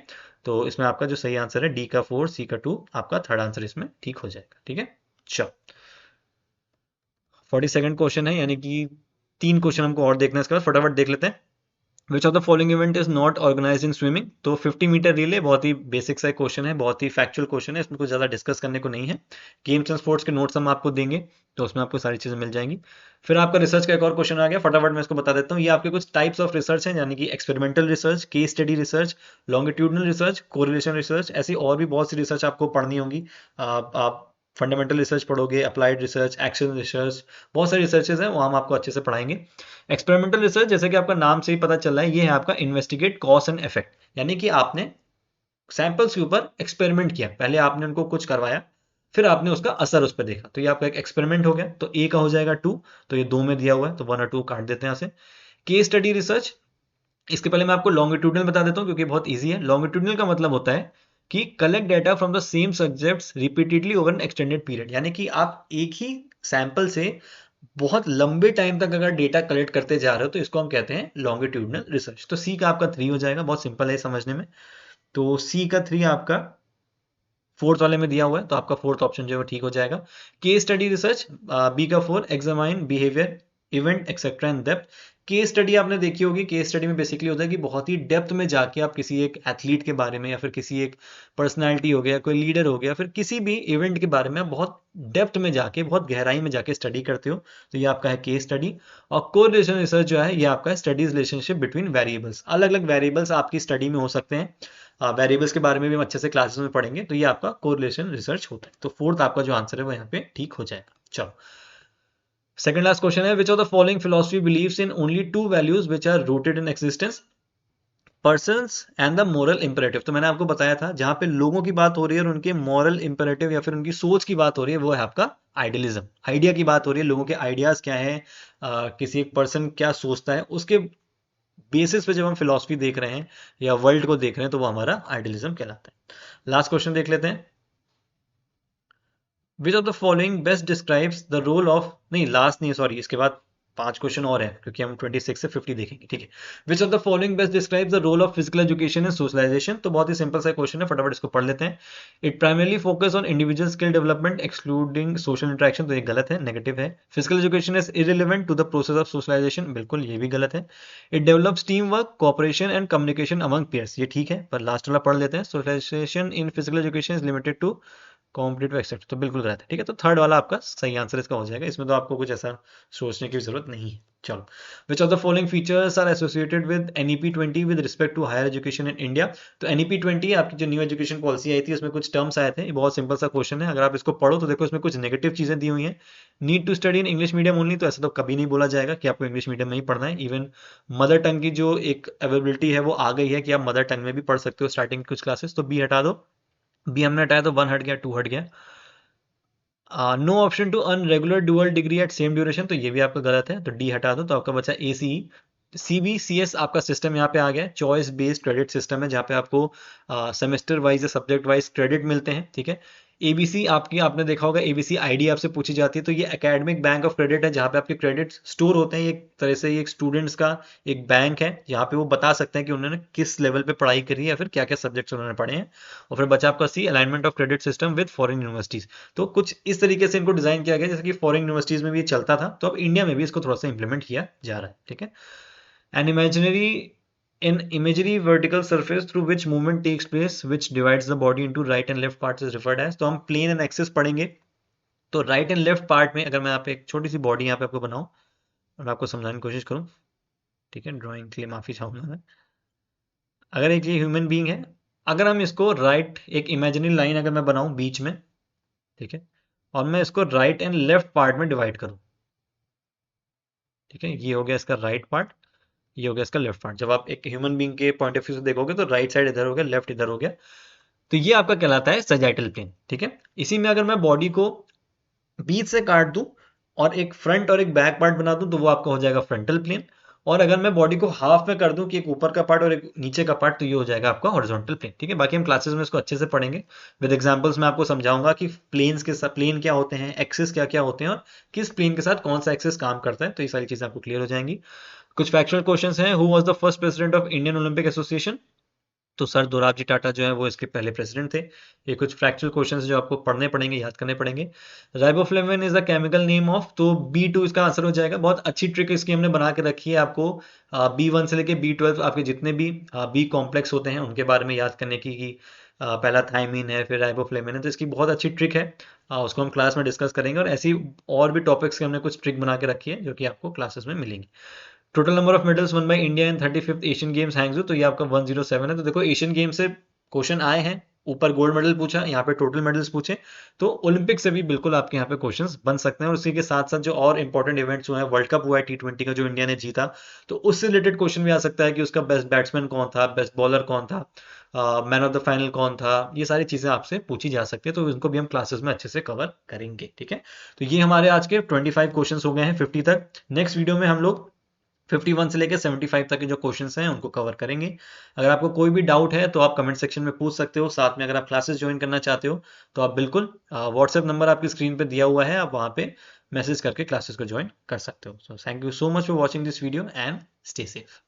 तो इसमें आपका जो सही आंसर है डी का 4, सी का 2, आपका थर्ड आंसर इसमें ठीक हो जाएगा। ठीक है, चलो 42nd क्वेश्चन है, यानी कि 3 क्वेश्चन हमको और देखना है, इसके बाद फटाफट देख लेते हैं। Which of the following event is not organize in swimming. तो 50 मीटर रिले बहुत ही बेसिक सा क्वेश्चन है, बहुत ही फैक्चुअल क्वेश्चन है, इसमें कुछ ज़्यादा डिस्कस करने को नहीं है। गेम्स एंड स्पोर्ट्स के नोट्स हम आपको देंगे, तो उसमें आपको सारी चीज़ें मिल जाएंगी। फिर आपका रिसर्च का एक और क्वेश्चन आ गया, फटाफट मैं इसको बता देता हूँ। ये आपके कुछ टाइप्स ऑफ रिसर्च हैं, यानी कि experimental research, case study research, longitudinal research, correlation research, ऐसी और भी बहुत सी रिसर्च आपको पढ़नी होगी। आप फंडामेंटल रिसर्च पढ़ोगे, अप्लाइड रिसर्च, एक्शन रिसर्च, बहुत सारी रिसर्चेज हैं, वो हम आपको अच्छे से पढ़ाएंगे। एक्सपेरिमेंटल रिसर्च, जैसे कि आपका नाम से ही पता चल रहा है, ये है आपका इन्वेस्टिगेट कॉज एंड इफेक्ट, यानी कि आपने सैंपल्स के ऊपर एक्सपेरिमेंट किया, पहले आपने उनको कुछ करवाया, फिर आपने उसका असर उस पर देखा, तो ये आपका एक एक्सपेरिमेंट हो गया। तो ए का हो जाएगा 2, तो ये 2 में दिया हुआ है, तो 1 और 2 काट देते हैं यहाँ से। केस स्टडी रिसर्च, इसके पहले मैं आपको लॉन्गिट्यूडनल बता देता हूँ क्योंकि बहुत ईजी है। लॉन्गिट्यूडनल का मतलब होता है कि collect data from the same subjects repeatedly over N extended period, यानी कि आप एक ही सैंपल से बहुत लंबे टाइम तक अगर डेटा कलेक्ट करते जा रहे हो तो इसको हम कहते हैं लॉन्गिट्यूडनल रिसर्च। तो सी का आपका 3 हो जाएगा, बहुत सिंपल है समझने में। तो सी का 3 आपका फोर्थ वाले में दिया हुआ है, तो आपका फोर्थ ऑप्शन जो है वो ठीक हो जाएगा। केस स्टडी रिसर्च, बी का 4, examine behaviour, event etcetera in depth. Case study आपने देखी होगी, केस स्टडी में बेसिकली होता है कि बहुत ही डेप्थ में जाके आप किसी एक एथलीट के बारे में या फिर किसी एक पर्सनालिटी हो गया, कोई लीडर हो गया, फिर किसी भी इवेंट के बारे में आप बहुत डेप्थ में जाके, बहुत गहराई में जाके स्टडी करते हो, तो ये आपका है केस स्टडी। और कोरिलेशन रिसर्च जो है ये आपका स्टडीज रिलेशनशिप बिटवीन वेरिएबल्स, अलग अलग वेरिएबल्स आपकी स्टडी में हो सकते हैं, वेरिएबल्स के बारे में भी हम अच्छे से क्लासेस में पढ़ेंगे, तो ये आपका कोरिलेशन रिसर्च होता है। तो फोर्थ आपका जो आंसर है वो यहाँ पे ठीक हो जाएगा। चलो सेकंड लास्ट क्वेश्चन है, which of the following philosophy believes in only 2 values which are rooted in existence, persons and the moral imperative. तो मैंने आपको बताया था, जहां पे लोगों की बात हो रही है और उनके मॉरल इंपेरेटिव या फिर उनकी सोच की बात हो रही है, वो है आपका आइडियलिज्म। आइडिया की बात हो रही है, लोगों के आइडियाज क्या है, किसी एक पर्सन क्या सोचता है, उसके बेसिस पे जब हम फिलॉसफी देख रहे हैं या वर्ल्ड को देख रहे हैं, तो वो हमारा आइडियलिज्म कहलाता है। लास्ट क्वेश्चन देख लेते हैं, which of the following best describes the role of, नहीं लास्ट नहीं सॉरी, इसके बाद 5 क्वेश्चन और है क्योंकि हम 26 से 50 देखेंगे। ठीक है, which of the following best describes the role of physical education and socialization. तो बहुत ही सिंपल सा क्वेश्चन है, फटाफट इसको पढ़ लेते हैं। It primarily focus on individual skill development excluding social interaction, तो ये गलत है, नेगेटिव है। Physical education is irrelevant to the process of socialization, बिल्कुल ये भी गलत है। It develops team work, cooperation and communication among pairs, ये ठीक है, पर लास्ट वाला पढ़ लेते हैं। Socialization in physical education is limited to competitive except, तो बिल्कुल गलत है। ठीक है, तो थर्ड वाला आपका सही आंसर इसका हो जाएगा, इसमें तो आपको कुछ ऐसा सोचने की जरूरत नहीं है। चलो, which of the following features are associated with NEP 20 with respect to higher education in India. तो NEP 20 आपकी जो न्यू एजुकेशन पॉलिसी आई थी, उसमें कुछ टर्म्स आए थे, ये बहुत सिंपल सा क्वेश्चन है, अगर आप इसको पढ़ो तो देखो इसमें कुछ नेगेटिव चीजें दी हुई हैं। Need to study in English medium only, तो ऐसा तो कभी नहीं बोला जाएगा कि आपको इंग्लिश मीडियम में ही पढ़ना है। इवन मदर टंग की जो एक अवेलेबिलिटी है वो आ गई है कि आप मदर टंग में भी पढ़ सकते हो स्टार्टिंग कुछ क्लासेस, तो बी हटा दो। बी हमने हटाया तो 1 हट गया, 2 हट गया। No option to earn regular dual degree at same duration, तो ये भी आपका गलत है, तो डी हटा दो, तो आपका बचा ACE। CBCS आपका सिस्टम यहाँ पे आ गया है, चॉइस बेस्ड क्रेडिट सिस्टम है, जहाँ पे आपको सेमेस्टर वाइज या सब्जेक्ट वाइज क्रेडिट मिलते हैं। ठीक है, एबीसी आपने देखा होगा, एबीसी आईडी आपसे पूछी जाती है, तो ये एकेडमिक बैंक ऑफ क्रेडिट है, जहाँ पे आपके क्रेडिट स्टोर होते हैं। ये एक तरह से ये एक स्टूडेंट्स का एक बैंक है, जहाँ पे वो बता सकते हैं कि उन्होंने किस लेवल पे पढ़ाई करी है या फिर क्या क्या सब्जेक्ट्स उन्होंने पढ़े हैं। और फिर बचा आपका C, alignment of credit system with foreign universities. तो कुछ इस तरीके से इनको डिजाइन किया गया जैसे कि फॉरेन यूनिवर्सिटीज में भी ये चलता था, तो अब इंडिया में भी इसको थोड़ा सा इंप्लीमेंट किया जा रहा है। ठीक है। An imaginary an imaginary vertical surface through which movement takes place, which divides the body into right and left parts is referred as। तो हम प्लेन एंड एक्सिस पढ़ेंगे। तो राइट एंड लेफ्ट पार्ट में अगर मैं यहाँ पे एक छोटी सी बॉडी यहाँ पे आपको बनाऊं और आपको समझाने की कोशिश करूं, ठीक है, ड्राइंग के लिए माफी चाहूंगा मैं। अगर एक ये ह्यूमन बीइंग है, अगर हम इसको राइट, एक इमेजिनरी लाइन अगर मैं बनाऊं बीच में, ठीक है, और मैं इसको राइट एंड लेफ्ट पार्ट में डिवाइड करूं, ठीक है, ये हो गया इसका राइट पार्ट, ये हो गया इसका लेफ्ट पार्ट। जब आप एक ह्यूमन बीइंग के पॉइंट ऑफ व्यू से देखोगे तो राइट साइड इधर हो गया, लेफ्ट इधर हो गया, तो ये आपका कहलाता है सैजिटल प्लेन। ठीक है। इसी में अगर मैं बॉडी को बीच से काट दूं और एक फ्रंट और एक बैक पार्ट बना दूं तो वो आपका हो जाएगा फ्रंटल प्लेन। और अगर मैं बॉडी को हाफ में कर दूं कि एक ऊपर का पार्ट और एक नीचे का पार्ट, तो ये हो जाएगा आपका हॉरिजॉन्टल प्लेन। ठीक है। बाकी हम क्लासेस में इसको अच्छे से पढ़ेंगे, विद एग्जांपल्स मैं आपको समझाऊंगा कि प्लेन्स के साथ प्लेन क्या होते हैं, एक्सिस क्या क्या होते हैं और किस प्लेन के साथ कौन सा एक्सिस काम करता है। तो ये सारी चीजें आपको क्लियर हो जाएंगी। कुछ फैक्चुअल क्वेश्चंस हैं। Who was the first president of Indian Olympic association? तो सर दोराबजी टाटा जो है वो इसके पहले प्रेसिडेंट थे। ये कुछ फैक्चुअल क्वेश्चंस जो आपको पढ़ने पड़ेंगे, याद करने पड़ेंगे। Riboflavin is the chemical name of, तो B2 इसका आंसर हो जाएगा। बहुत अच्छी ट्रिक इसकी हमने बना के रखी है आपको B1 से लेके B12 आपके जितने भी बी कॉम्प्लेक्स होते हैं उनके बारे में याद करने की, कि पहला थायमीन है, फिर राइबोफ्लेविन है, तो इसकी बहुत अच्छी ट्रिक है। उसको हम क्लास में डिस्कस करेंगे, और ऐसी और भी टॉपिक्स की हमने कुछ ट्रिक बना के रखी है जो कि आपको क्लासेस में मिलेंगी। Total number of medals won by India in 35th Asian games Hangzhou, तो ये आपका 107 है। तो देखो एशियन गेम से क्वेश्चन आए हैं, ऊपर गोल्ड मेडल पूछा, यहाँ पे टोटल मेडल्स पूछे, तो ओलंपिक से भी बिल्कुल आपके यहाँ पे क्वेश्चंस बन सकते हैं। और उसी के साथ साथ जो और इंपॉर्टेंट इवेंट्स हुए हैं, वर्ल्ड कप हुआ है T20 का जो इंडिया ने जीता, तो उससे रिलेटेड क्वेश्चन भी आ सकता है कि उसका बेस्ट बैट्समैन कौन था, बेस्ट बॉलर कौन था, मैन ऑफ द फाइनल कौन था। ये सारी चीजें आपसे पूछी जा सकती है, तो इनको भी हम क्लासेस में अच्छे से कवर करेंगे। ठीक है। तो ये हमारे आज के 25 क्वेश्चन हो गए हैं 50 तक। नेक्स्ट वीडियो में हम लोग 51 से लेकर 75 तक के जो क्वेश्चंस हैं उनको कवर करेंगे। अगर आपको कोई भी डाउट है तो आप कमेंट सेक्शन में पूछ सकते हो। साथ में अगर आप क्लासेस ज्वाइन करना चाहते हो तो आप बिल्कुल, व्हाट्सएप नंबर आपकी स्क्रीन पे दिया हुआ है, आप वहां पे मैसेज करके क्लासेस को ज्वाइन कर सकते हो। So thank you so much for watching this video and stay safe.